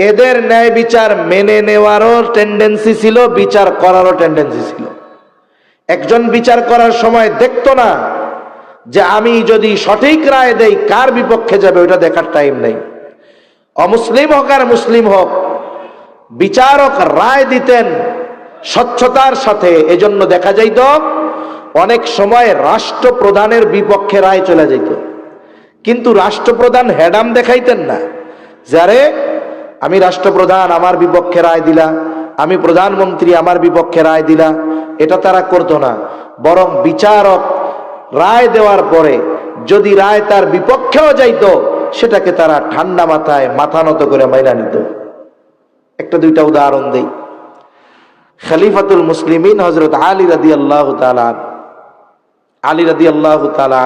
এদের ন্যায় বিচার মেনে নেওয়ারও টেন্ডেন্সি ছিল, বিচার করারও টেন্ডেন্সি ছিল। একজন বিচার করার সময় দেখতো না যে আমি যদি সঠিক রায় দেই কার বিপক্ষে যাবে, ওইটা দেখার টাইম নেই। অমুসলিম হোক আর মুসলিম হোক, বিচারক রায় দিতেন স্বচ্ছতার সাথে। এজন্য দেখা যাইত অনেক সময় রাষ্ট্রপ্রধানের বিপক্ষে রায় চলে যেত, কিন্তু রাষ্ট্রপ্রধান হেডাম দেখাইতেন না, যারে আমি রাষ্ট্রপ্রধান আমার বিপক্ষে রায় দিলা, আমি প্রধানমন্ত্রী আমার বিপক্ষে রায় দিলা, এটা তারা করতো না। বরং বিচারক রায় দেওয়ার পরে যদি রায় তার বিপক্ষেও যাইতো, সেটাকে তারা ঠান্ডা মাথায় মাথা নত করে মাইনা নিত। একটা দুইটা উদাহরণ দেই। খলিফাতুল মুসলিমিন হযরত আলী রাদিয়াল্লাহু তাআলা, আলী রাদিয়াল্লাহু তাআলা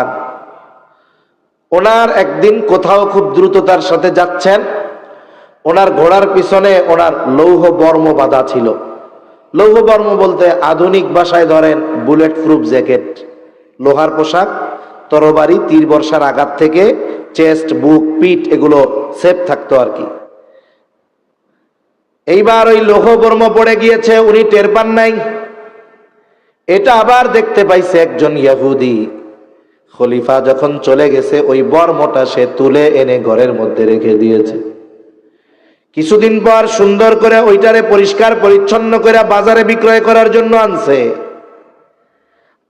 ওনার একদিন কোথাও খুব দ্রুততার সাথে যাচ্ছেন, ওনার ঘোড়ার পিছনে ওনার লৌহ বর্ম বাঁধা ছিল। লৌহ বর্ম বলতে আধুনিক ভাষায় ধরেন বুলেট প্রুফ জ্যাকেট, লোহার পোশাক, তরবারি, তীর বর্ষার আঘাত থেকে চেস্ট, বুক, পিঠ এগুলো সেফ থাকতো আর কি। এইবার ওই লৌহ বর্ম পড়ে গিয়েছে, উনি টের পান নাই। এটা আবার দেখতে পাইছে একজন ইহুদি। খলিফা যখন চলে গেছে, ওই বর্মটা সে তুলে এনে ঘরের মধ্যে রেখে দিয়েছে। কিছুদিন পর সুন্দর করে ওইটারে পরিষ্কার পরিচ্ছন্ন করে বাজারে বিক্রয় করার জন্য আনছে।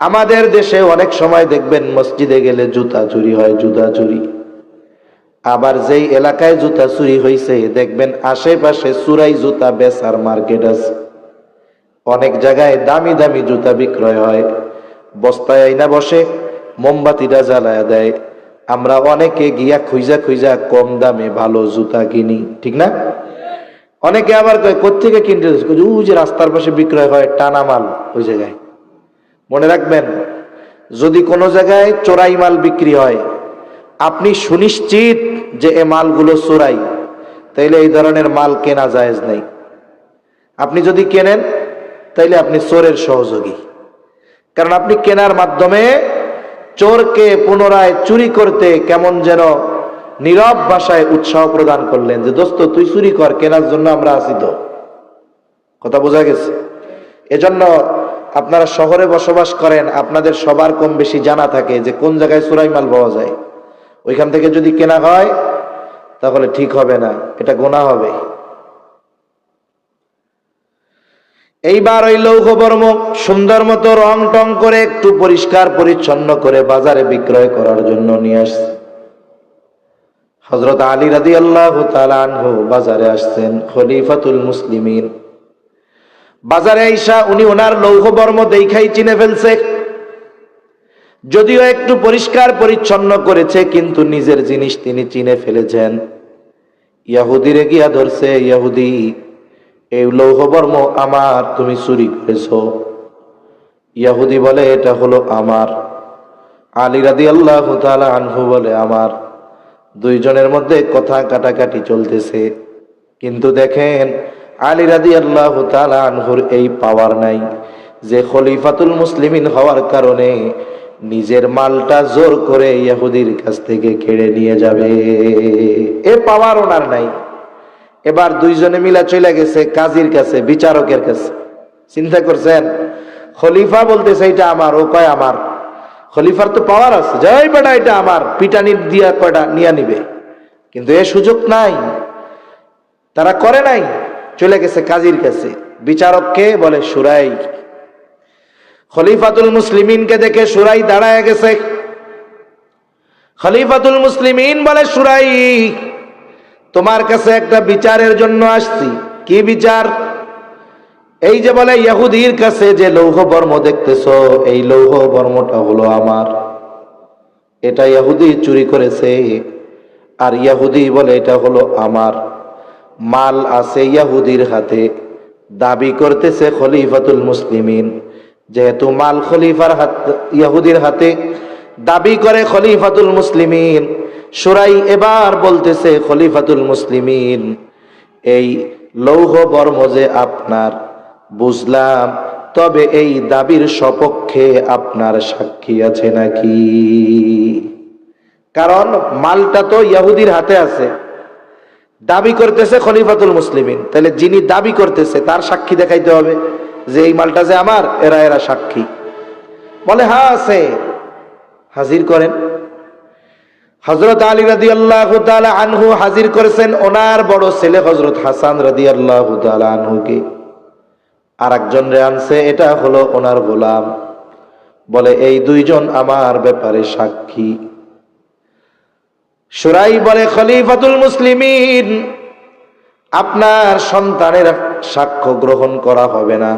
আমাদের দেশে অনেক সময় দেখবেন মসজিদে গেলে জুতা চুরি হয়, জুতা চুরি। আবার যেই এলাকায় জুতা চুরি হয়েছে দেখবেন আশেপাশে চুরাই জুতা বেচার মার্কেট আছে। অনেক জায়গায় দামি দামি জুতা বিক্রয় হয়, বস্তায় আইনা বসে, মোমবাতিটা জ্বালায় দেয়। আমরা অনেকে গিয়া খুঁজা খুঁজা কম দামে ভালো জুতা কিনি, ঠিক না? অনেকে আবার কোত্থেকে কিনতে, ওই যে রাস্তার পাশে বিক্রয় হয় টানা মাল, ওই জায়গায়। মনে রাখবেন, যদি কোনো জায়গায় চোরাই মাল বিক্রি হয়, আপনি সুনিশ্চিত যে এ মালগুলো চোরাই, তাইলে এই ধরনের মাল কেনা জায়েজ নাই। আপনি যদি কেনেন তাইলে আপনি চোরের সহযোগী, কারণ আপনি কেনার মাধ্যমে চোরকে পুনরায় চুরি করতে কেমন যেন নীরব ভাষায় উৎসাহ প্রদান করলেন যে দোস্ত তুই চুরি কর, কেনার জন্য আমরা আছি তো। কথা বোঝা গেছে? এজন্য আপনারা শহরে বসবাস করেন, আপনাদের সবার কম বেশি জানা থাকে যে কোন জায়গায় চোরাই মাল পাওয়া যায়। ওইখান থেকে যদি কেনা হয় তাহলে ঠিক হবে না, এটা গুনাহ হবে। এইবার ওই লৌহ বর্ম সুন্দর মতো রং টং করে একটু পরিষ্কার পরিচ্ছন্ন করে বাজারে বিক্রয় করার জন্য নিয়ে আসছে। হযরত আলী রাদিয়াল্লাহু তাআলা আনহু বাজারে আসছেন, খলিফাতুল মুসলিমিন। বাজারে আইসা উনি ওনার লৌহ বর্ম দেখাই চিনে ফেলছে। যদিও একটু পরিষ্কার পরিচ্ছন্ন করেছে, কিন্তু নিজের জিনিস তিনি চিনে ফেলেছেন। ইহুদিরে গিয়া ধরছে, ইহুদি, এই লৌহ বর্ম আমার, তুমি চুরি করেছো। ইহুদি বলে এটা হলো আমার। আলী রাদিয়াল্লাহু তাআলা আনহু বলে আমার। দুইজনের মধ্যে কথা কাটাকাটি চলতেছে, কিন্তু দেখেন আলী রাদিয়াল্লাহু তাআলা আনহুর এই পাওয়ার নাই যে খলিফাতুল মুসলিমিন হওয়ার কারণে নিজের মালটা জোর করে ইহুদির কাছ থেকে কেড়ে নিয়ে যাবে। এ পাওয়ার ওনার নাই। এবার দুইজনে মিলা চলে গেছে কাজীর কাছে, বিচারকের কাছে। চিন্তা করছেন, খলিফা বলতেছে এটা আমার, ও কয় আমার। খলিফার তো পাওয়ার আছে, যাই বেটা এটা আমার, পিটানি দিয়া কয়টা নিয়ে নিবে, কিন্তু এ সুযোগ নাই, তারা করে নাই। চলে গেছে কাজীর কাছে। বিচারককে বলে সুরাই। খলিফাতুল মুসলিমিনকে দেখে সুরাই দাঁড়ায় গেছে। খলিফাতুল মুসলিমিন বলে সুরাই, তোমার কাছে একটা বিচারের জন্য আসছি। কি বিচার? এই যে বলে ইহুদির কাছে যে লৌহ বর্ম দেখতেছো, এই লৌহ বর্মটা হলো আমার, এটা ইহুদি চুরি করেছে। আর ইহুদি বলে এটা হলো আমার। মাল আছে ইহুদির হাতে, দাবি করতেছে খলিফাতুল মুসলিমিন। যেহেতু মাল খলিফার হাত, ইহুদির হাতে, দাবি করে খলিফাতুল মুসলিমিন। সুরাই এবার বলতেছে, খলিফাতুল মুসলিমিন, এই লৌহ বর্ম যে আপনার বুঝলাম, তবে এই দাবির সপক্ষে আপনার সাক্ষী আছে নাকি? কারণ মালটা তো ইহুদির হাতে আছে, দাবি করতেছে খলিফাতুল মুসলিমিন, তাহলে যিনি দাবি করতেছে তার সাক্ষী দেখাইতে হবে যে এই মালটা যে আমার, এরা সাক্ষী। বলে হ্যাঁ আছে, হাজির করেন। হযরত আলী রাদিয়াল্লাহু তাআলা আনহু হাজির করেছেন ওনার বড় ছেলে হযরত হাসান রাদিয়াল্লাহু তাআলা আনহুকে। আর একজন রে আনছে, এটা হলো ওনার গোলাম। বলে এই দুইজন আমার ব্যাপারে সাক্ষী। সুরাই বলে, খলিফাতুল মুসলিমিন, আপনার সন্তানের সাক্ষ্য গ্রহণ করা হবে না,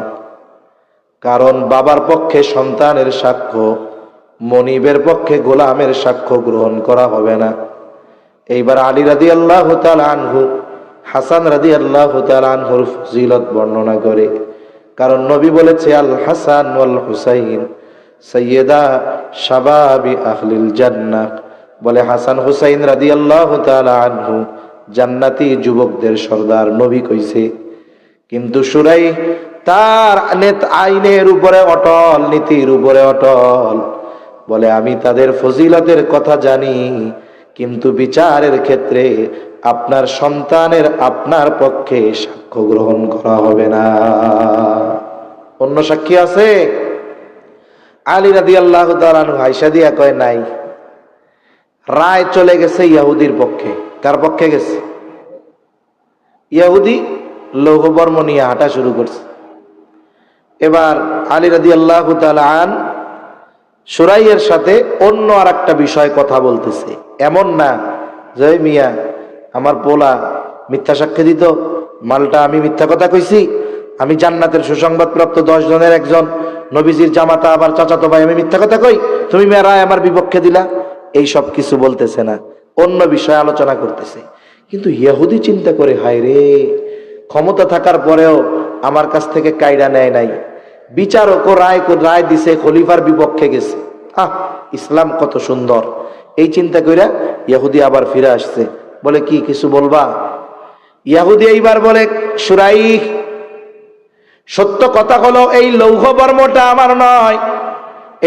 কারণ বাবার পক্ষে সন্তানের সাক্ষ্য, মনিবের পক্ষে গোলামের সাক্ষ্য গ্রহণ করা হবে না। এইবার আলী রাদিয়াল্লাহু তাআলা আনহু হাসান রাদিয়াল্লাহু তাআলা আনহুর ফজিলত বর্ণনা করে। কারণ নবী বলেছে, আল হাসান ওয়াল হুসাইন সাইয়্যিদা শাবাবি আহলিল জান্নাহ। বলে হাসান হুসাইন রাদিয়াল্লাহু তাআলা আনহু জান্নাতি যুবকদের সর্দার, নবী কইছে। কিন্তু সুরাই তার আইনের উপরে অটল, নীতির উপরে অটল। বলে আমি তাদের ফজিলতের কথা জানি, কিন্তু বিচারের ক্ষেত্রে আপনার সন্তানের আপনার পক্ষে সাক্ষ্য গ্রহণ করা হবে না। অন্য সাক্ষী আছে? আলী রাদিয়াল্লাহু তাআলা আনহু আয়েশা দিয়া কয় নাই। রায় চলে গেছে ইহুদির পক্ষে। কার পক্ষে গেছে? ইহুদি লৌহ বর্ম নিয়ে হাঁটা শুরু করছে। এবার আলী রাদিয়াল্লাহু তাআলা আন সুরাইয়ের সাথে অন্য আর একটা বিষয় কথা বলতেছে। এমন না যে মিয়া আমার পোলা মিথ্যা সাক্ষী দিত, মালটা আমি মিথ্যা কথা কইছি, আমি জান্নাতের সুসংবাদ প্রাপ্ত 10 জনের একজন, নবীজির জামাতা আবার চাচাতো ভাই, আমি মিথ্যা কথা কই, তুমি মেয়ে রায় আমার বিপক্ষে দিলা, এই সব কিছু বলতেছে না, অন্য বিষয় আলোচনা করতেছে। কিন্তু ইহুদি চিন্তা করে, হায় রে, ক্ষমতা থাকার পরেও আমার কাছ থেকে কায়দা নেয় নাই, বিচারক রায় দিছে, খলিফার বিপক্ষে গেছে। ইসলাম কত সুন্দর, এই চিন্তা কইরা ইহুদি আবার ফিরে আসছে। বলে কি কিছু বলবা? ইহুদি এইবার বলে, সুরাই, সত্য কথা হলো এই লৌহ বর্মটা আমার নয়,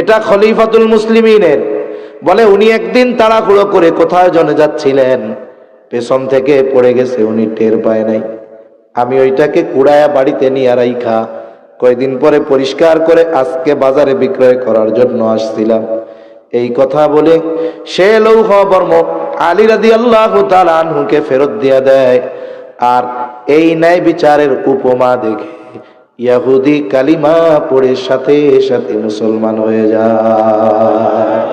এটা খলিফাতুল মুসলিমিনের। বলে উনি একদিন তাড়াহুড়ো করে কোথায় জনে যাচ্ছিলেন, পেছন থেকে পড়ে গেছে, উনি টের পায় নাই। আমি ওইটাকে কুড়ায়া বাড়িতে নিয়ে রাইখা কয়দিন পরে পরিষ্কার করে আজকে বাজারে বিক্রয় করার জন্য আসছিলাম। এই কথা বলে সে লৌহ বর্ম আলী রাদিয়াল্লাহু তাআলা আনহুকে ফেরত দিয়ে দেয়। আর এই ন্যায় বিচারের উপমা দেখে ইহুদি কালিমা পড়ে সাথে সাথে মুসলমান হয়ে যায়।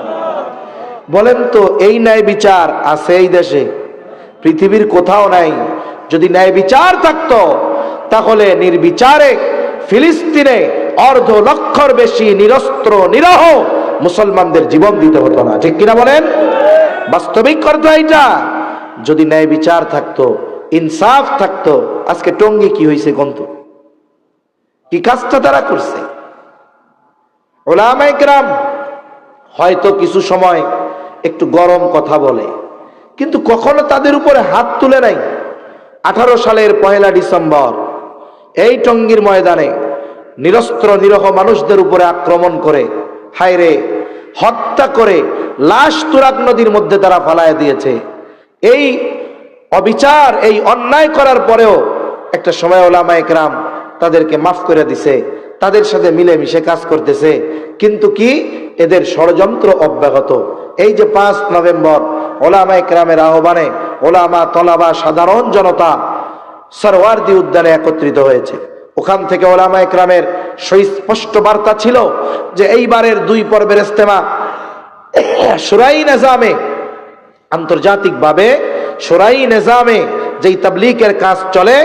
বলেন তো এই ন্যায় বিচার আছে এই দেশে? পৃথিবীর কোথাও নাই। যদি ন্যায় বিচার থাকতো তাহলে নির্বিচারে ফিলিস্তিনে অর্ধ লক্ষর বেশি নিরস্ত্র নিরহ মুসলমানদের জীবন দিতে হতো না। ঠিক কিনা বলেন? বাস্তবিক অর্থ এইটা। যদি ন্যায় বিচার থাকতো, ইনসাফ থাকতো, আজকে টঙ্গী কি হয়েছে গন্ত? কি কাজটা তারা করছে? উলামায়ে কেরাম হয়তো কিছু সময় একটু গরম কথা বলে, কিন্তু কখনো তাদের উপরে হাত তুলে নাই। 18 সালের 1 ডিসেম্বর এই টঙ্গীর ময়দানে নিরস্ত্র নিরহ মানুষদের উপরে আক্রমণ করে, হায়রে হত্যা করে লাশ তুরাগ নদীর মধ্যে তারা ফালায় দিয়েছে। এই অবিচার, এই অন্যায় করার পরেও একটা সময় উলামায়ে কেরাম তাদেরকে মাফ করে দিছে, তাদের সাথে মিলেমিশে কাজ করতেছে। কিন্তু কি, এদের ষড়যন্ত্র অব্যাহত। এই যে 5 নভেম্বর উলামায়ে কেরামের আহ্বানে উলামা, তলাবা, সাধারণ জনতা সরওয়ার্দী উদ্যানে একত্রিত হয়েছে। ওখান থেকে উলামায়ে কেরামের সুস্পষ্ট বার্তা ছিল যে এইবারের 2 পর্বের ইজতেমা শুরাই নিজামে, আন্তর্জাতিকভাবে শুরাই নিজামে যেই তাবলীগের কাজ চলে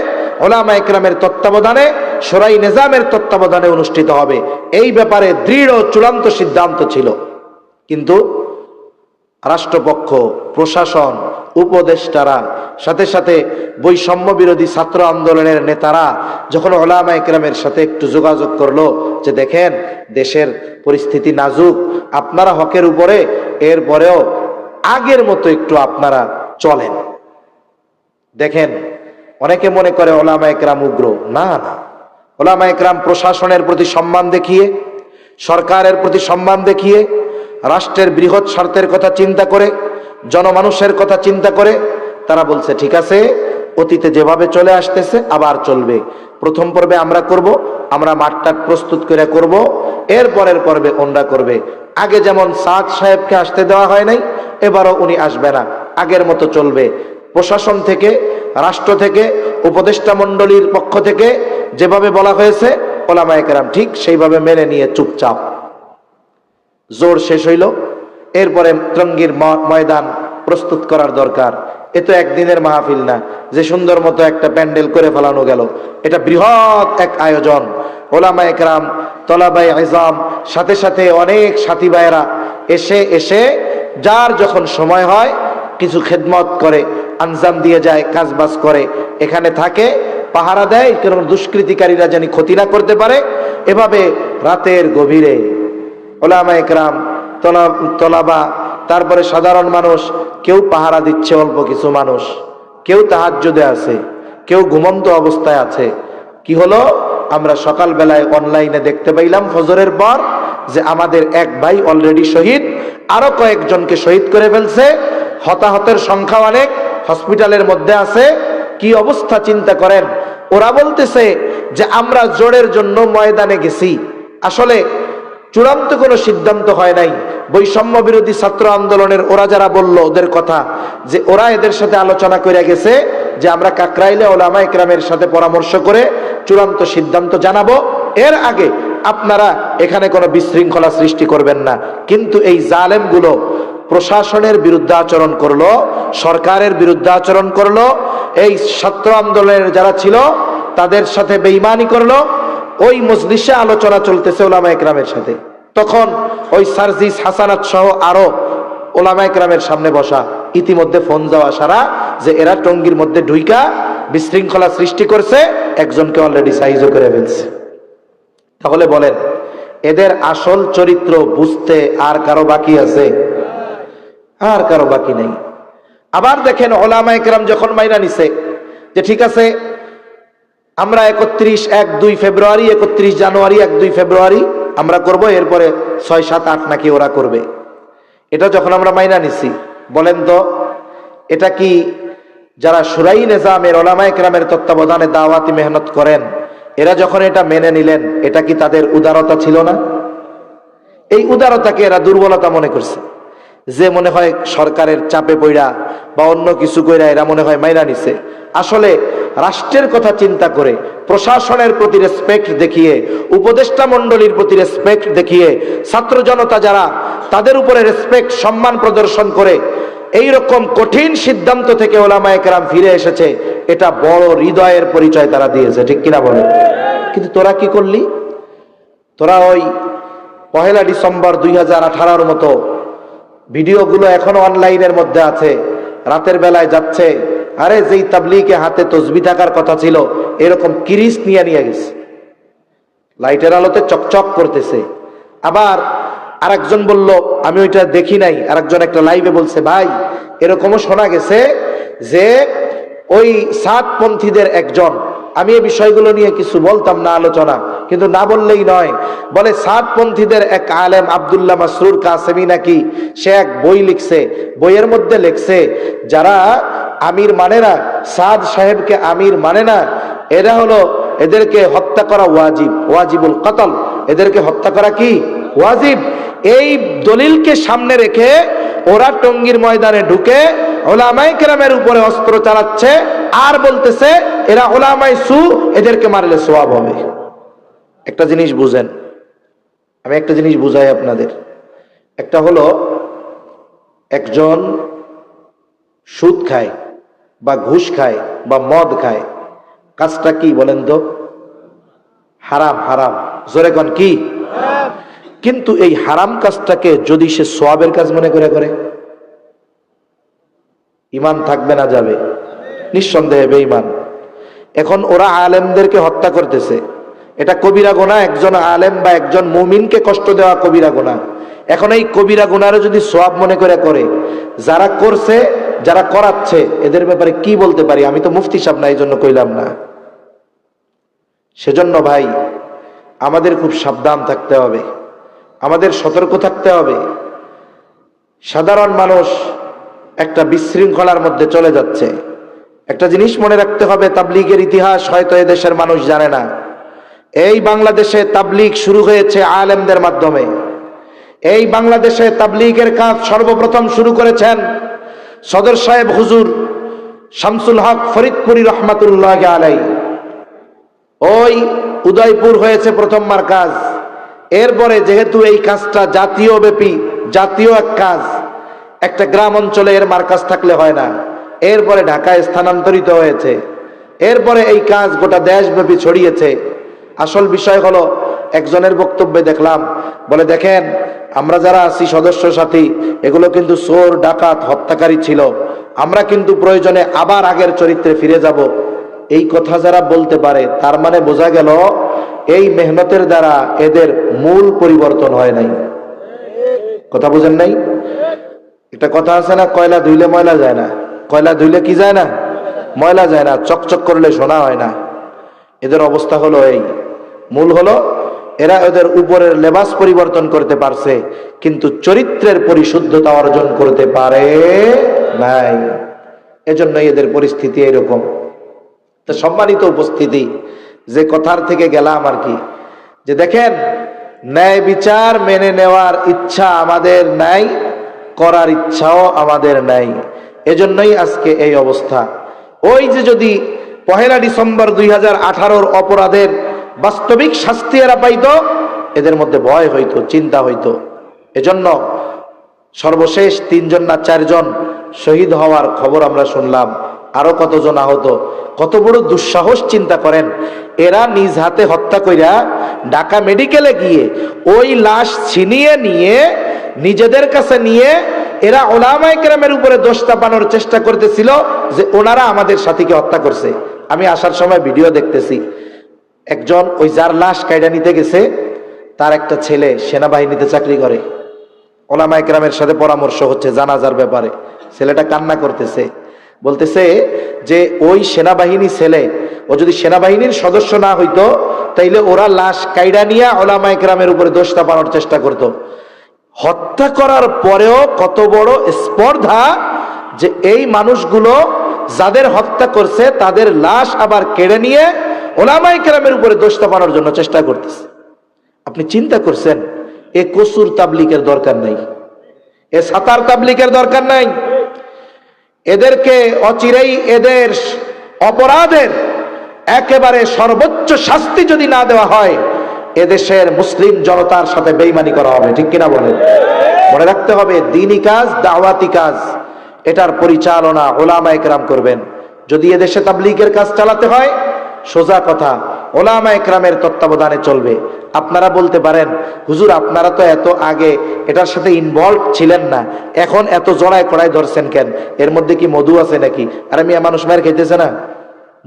উলামায়ে কেরামের তত্ত্বাবধানে, শুরাই নিজামের তত্ত্বাবধানে অনুষ্ঠিত হবে। এই ব্যাপারে দৃঢ় চূড়ান্ত সিদ্ধান্ত ছিল। কিন্তু রাষ্ট্রপক্ষ, প্রশাসন, উপদেষ্টারা, সাথে সাথে বৈষম্য বিরোধী ছাত্র আন্দোলনের নেতারা যখন উলামায়ে কেরামের সাথে একটু যোগাযোগ করলো যে দেখেন দেশের পরিস্থিতি নাজুক, আপনারা হকের উপরে, এরপরেও আগের মতো একটু আপনারা চলেন। দেখেন অনেকে মনে করে উলামায়ে কেরাম উগ্র। না না, উলামায়ে কেরাম প্রশাসনের প্রতি সম্মান দেখিয়ে, সরকারের প্রতি সম্মান দেখিয়ে, রাষ্ট্রের বৃহৎ স্বার্থের কথা চিন্তা করে, জনমানুষের কথা চিন্তা করে তারা বলছে ঠিক আছে, অতীতে যেভাবে চলে আসতেছে আবার চলবে। প্রথম পর্বে আমরা করব, আমরা মাঠটাট প্রস্তুত করে করব, এর পরের পর্বে ওনরা করবে। আগে যেমন সাদ সাহেবকে আসতে দেওয়া হয় নাই, এবারও উনি আসবে না, আগের মতো চলবে। প্রশাসন থেকে, রাষ্ট্র থেকে, উপদেষ্টা মণ্ডলীর পক্ষ থেকে যেভাবে বলা হয়েছে উলামায়ে কেরাম ঠিক সেইভাবে মেনে নিয়ে চুপচাপ। জোর শেষ হইল, এরপরে টঙ্গীর ময়দান প্রস্তুত করার দরকার। এ তো একদিনের মাহফিল না যে সুন্দর মতো একটা প্যান্ডেল করে ফেলানো গেল। এটা বৃহৎ এক আয়োজন। উলামায়ে কেরাম, তলাবায়ে ইলম, সাথে সাথে অনেক সাথী ভাইয়েরা এসে এসে যার যখন সময় হয় কিছু খেদমত করে, আঞ্জাম দিয়ে যায়, কাজবাজ করে, এখানে থাকে, পাহারা দেয়, কারণ দুষ্কৃতিকারীরা যেন ক্ষতি না করতে পারে। এভাবে রাতের গভীরে উলামায়ে কেরাম, তলাবা, তারপরে সাধারণ মানুষ, কেউ পাহারা দিচ্ছে, অল্প কিছু মানুষ, কেউ তাহাজ্জুদে আছে, কেউ ঘুমন্ত অবস্থায় আছে। কি হলো, আমরা সকাল বেলায় অনলাইনে দেখতে পাইলাম ফজরের পর যে আমাদের এক ভাই অলরেডি শহীদ, আরো কয়েকজনকে শহীদ করে ফেলছে, হতাহতের সংখ্যা অনেক, হসপিটালের মধ্যে আছে। কি অবস্থা চিন্তা করেন। ওরা বলতেছে যে আমরা জোরের জন্য ময়দানে গেছি, আসলে চূড়ান্ত কোনো সিদ্ধান্ত হয় নাই। বৈষম্য বিরোধী ছাত্র আন্দোলনের ওরা যারা বলল, ওদের কথা যে ওরা এদের সাথে আলোচনা করে গেছে যে আমরা কাকরাইলে উলামায়ে কেরামের সাথে পরামর্শ করে চূড়ান্ত সিদ্ধান্ত জানাবো, এর আগে আপনারা এখানে কোনো বিশৃঙ্খলা সৃষ্টি করবেন না। কিন্তু এই জালেমগুলো প্রশাসনের বিরুদ্ধে আচরণ করলো, সরকারের বিরুদ্ধে আচরণ করলো, এই ছাত্র আন্দোলনের যারা ছিল তাদের সাথে বেঈমানি করলো। ওই মজলিসে আলোচনা চলতেছে উলামায়ে কেরামের সাথে, তখন ওই সার্জিস, হাসানাত সহ আরো উলামায়ে কেরামের সামনে বসা, ইতিমধ্যে ফোন যাওয়া সারা যে এরা টঙ্গীর মধ্যে ঢুইকা বিশৃঙ্খলা সৃষ্টি করছে, একজনকে অলরেডি সাইজও করে ফেলছে। তাহলে বলেন এদের আসল চরিত্র বুঝতে আর কারো বাকি আছে? আর কারো বাকি নেই। আবার দেখেন উলামায়ে কেরাম যখন মাইনা নিছে যে ঠিক আছে আমরা 31, 1, 2 ফেব্রুয়ারি, 31 জানুয়ারি, 1, 2 ফেব্রুয়ারি আমরা করব, এরপরে 6, 7, 8 নাকি ওরা করবে। এটা যখন আমরা মাইনা নিছি, বলেন তো এটা কি যারা শুরাই নিজামের উলামায়ে কেরামের তত্ত্বাবধানে দাওয়াতি মেহনত করেন, এরা যখন এটা মেনে নিলেন, এটা কি তাদের উদারতা ছিল না? এই উদারতাকে এরা দুর্বলতা মনে করছে যে মনে হয় সরকারের চাপে পইড়া বা অন্য কিছু কইরা এরা মনে হয় মাইনা নিছে। আসলে রাষ্ট্রের কথা চিন্তা করে, প্রশাসনের প্রতি রেসপেক্ট দেখিয়ে, উপদেষ্টা মণ্ডলীর প্রতি রেসপেক্ট দেখিয়ে, ছাত্র জনতা যারা তাদের উপরে রেসপেক্ট সম্মান প্রদর্শন করে এই রকম কঠিন সিদ্ধান্ত থেকে ওলামায়ে কেরাম ফিরে এসেছে। এটা বড় হৃদয়ের পরিচয় তারা দিয়েছে, ঠিক কিনা বলে? কিন্তু তোরা কি করলি? তোরা ওই 1 ডিসেম্বর 2018 মতো ভিডিওগুলো এখনো অনলাইনের মধ্যে আছে, রাতের বেলায় যাচ্ছে, আরে যেই তাবলীগে হাতে তসবিহ থাকার কথা ছিল এরকম কিরিস নিয়ে গেছে, লাইটের আলোতে চকচক করতেছে। আবার আরেকজন বলল, আমি ওইটা দেখি নাই, আরেকজন একটা লাইভে বলছে, ভাই এরকমও শোনা গেছে যে ওই সাতপন্থীদের একজন, আমি এই বিষয়গুলো নিয়ে কিছু বলতাম না আলোচনা, কিন্তু না বললেই নয়, বলে সাতপন্থীদের এক আলেম আব্দুল্লাহ মাসরুর কাসেমি নাকি সে এক বই লিখছে, বইয়ের মধ্যে লিখছে যারা আমির মানে না, সাদ সাহেবকে আমির মানে না, এরা হলো, এদেরকে হত্যা করা ওয়াজিব, ওয়াজিবুল কতল, এদেরকে হত্যা করা কি ওয়াজিব। এই দলিলকে সামনে রেখে ওরা টঙ্গীর ময়দানে ঢুকে ওলামায়ে কেরামের উপরে অস্ত্র চালাচ্ছে আর বলতেছে এরা ওলামায়ে সু, এদেরকে মারলে সওয়াব হবে। একটা জিনিস বুঝেন, আমি একটা জিনিস বুঝাই আপনাদের। একটা হলো একজন সুদ খায় বা ঘুষ খায় বা মদ খায়, কাজটা কি বলেন তো? হারাম। হারাম, জোরে কোন কি? কিন্তু এই হারাম কাজটাকে যদি সে সওয়াবের কাজ মনে করে, ঈমান থাকবে না যাবে? নিঃসন্দেহে বেঈমান। এখন ওরা আলেমদেরকে হত্যা করতেছে, এটা কবিরা গুনাহ। একজন আলেম বা একজন মুমিনকে কষ্ট দেওয়া কবিরা গুনাহ। এখন এই কবিরা গুনাহরে যদি সওয়াব মনে করে, যারা করছে, যারা করাচ্ছে, এদের ব্যাপারে কি বলতে পারি? আমি তো মুফতি সাহেব না, এই জন্য কইলাম না। সেজন্য ভাই আমাদের খুব সাবধান থাকতে হবে, আমাদের সতর্ক থাকতে হবে। সাধারণ মানুষ একটা বিশৃঙ্খলার মধ্যে চলে যাচ্ছে। একটা জিনিস মনে রাখতে হবে, তাবলীগের ইতিহাস হয়তো এদেশের মানুষ জানে না। এই বাংলাদেশে তাবলীগ শুরু হয়েছে আলেমদের মাধ্যমে। এই বাংলাদেশে তাবলীগের কাজ সর্বপ্রথম শুরু করেছেন সদর সাহেব হুজুর শামসুল হক ফরিদপুরি রহমাতুল্লাহ আলাইহি। ওই উদয়পুর হয়েছে প্রথম মারকাজ। এরপরে যেহেতু এই কাজটা জাতীয় ব্যাপী, জাতীয় এক কাজ, একটা গ্রাম অঞ্চলে এর মারকাজ থাকলে হয় না, এরপরে ঢাকায় স্থানান্তরিত হয়েছে, এরপরে এই কাজ গোটা দেশব্যাপী ছড়িয়েছে। আসল বিষয় হলো, একজনের বক্তব্যে দেখলাম, বলে দেখেন আমরা যারা আছি সদস্য সাথী, এগুলো কিন্তু চোর ডাকাত হত্যাকারী ছিল, আমরা কিন্তু প্রয়োজনে আবার আগের চরিত্রে ফিরে যাব। এই কথা যারা বলতে পারে তার মানে বোঝা গেল এই মেহনতের দ্বারা এদের মূল পরিবর্তন হয় নাই। কথা বুঝেন নাই? একটা কথা আছে না, কয়লা ধুইলে ময়লা যায় না। কয়লা ধুইলে কি যায় না? ময়লা যায় না। চকচক করলে সোনা হয় না। এদের অবস্থা হলো এই। মূল হলো এরা এদের উপরের লেবাস পরিবর্তন করতে পারছে, কিন্তু চরিত্রের পরিশুদ্ধতা অর্জন করতে পারে নাই। এজন্যই এদের পরিস্থিতি এরকম। তো সম্মানিত উপস্থিতি, যে কথার থেকে গেলাম আর কি, যে দেখেন ন্যায় বিচার মেনে নেওয়ার ইচ্ছা আমাদের নাই, করার ইচ্ছাও আমাদের নাই। এজন্যই আজকে এই অবস্থা। ওই যে যদি 1 ডিসেম্বর 2018 অপরাধের বাস্তবিক শাস্তি এরা পাইত, এদের মধ্যে ভয় হইতো, চিন্তা হইতো। এজন্য সর্বশেষ 3 জন না 4 জন শহীদ হওয়ার খবর আমরা শুনলাম, আরো কতজন আহত। কত বড় দুঃসাহস চিন্তা করেন। এরা নিজ হাতে হত্যা কইরা ঢাকা মেডিকেলে গিয়ে ওই লাশ ছিনিয়ে নিয়ে নিজেদের কাছে নিয়ে এরা ওলামায়ে কেরামের উপরে দোষ চাপানোর চেষ্টা করতেছিল যে ওনারা আমাদের সাথীকে হত্যা করছে। আমি আসার সময় ভিডিও দেখতেছি, একজন ওই যার লাশ কাইডা নিতে গেছে, তার একটা ছেলে সেনাবাহিনীতে চাকরি করে, ওলামায়ে কেরামের সাথে পরামর্শ হচ্ছে জানাজার ব্যাপারে। ছেলেটা কান্না করতেছে, বলতেছে যে ওই সেনাবাহিনী ছেলে, ও যদি সেনাবাহিনীর সদস্য না হইতো তাইলে ওরা লাশ কাইডা নিয়ে ওলামায়ে কেরামের উপরে দোষ চাপানোর চেষ্টা করত। হত্যা করার পরেও কত বড় স্পর্ধা যে এই মানুষগুলো যাদের হত্যা করছে তাদের লাশ আবার কেড়ে নিয়ে ওলামায়ে কেরামের উপরে দোষ চাপানোর জন্য চেষ্টা করতেছে। আপনি চিন্তা করছেন এ কসুর তাবলীগের দরকার নাই, এ সাতার তাবলিগের দরকার নাই। এদেরকে অচিরেই এদের অপরাধের একেবারে সর্বোচ্চ শাস্তি যদি না দেওয়া হয়, এদেশের মুসলিম জনতার সাথে বেঈমানি করা হবে। ঠিক কিনা বলেন? মনে রাখতে হবে, দ্বীনি কাজ, দাওয়াতি কাজ, এটার পরিচালনা উলামায়ে কেরাম করবেন। যদি এদেশে তাবলীগের কাজ চালাতে হয়, সোজা কথা, উলামায়ে কেরামের তত্ত্বাবধানে চলবে। আপনারা বলতে পারেন, হুজুর আপনারা তো এত আগে এটার সাথে ইনভলভ ছিলেন না, এখন এত জড়ায় কড়ায় ধরছেন কেন? এর মধ্যে কি মধু আছে নাকি? আর মিয়া মানুষ মার খাইতেছে না,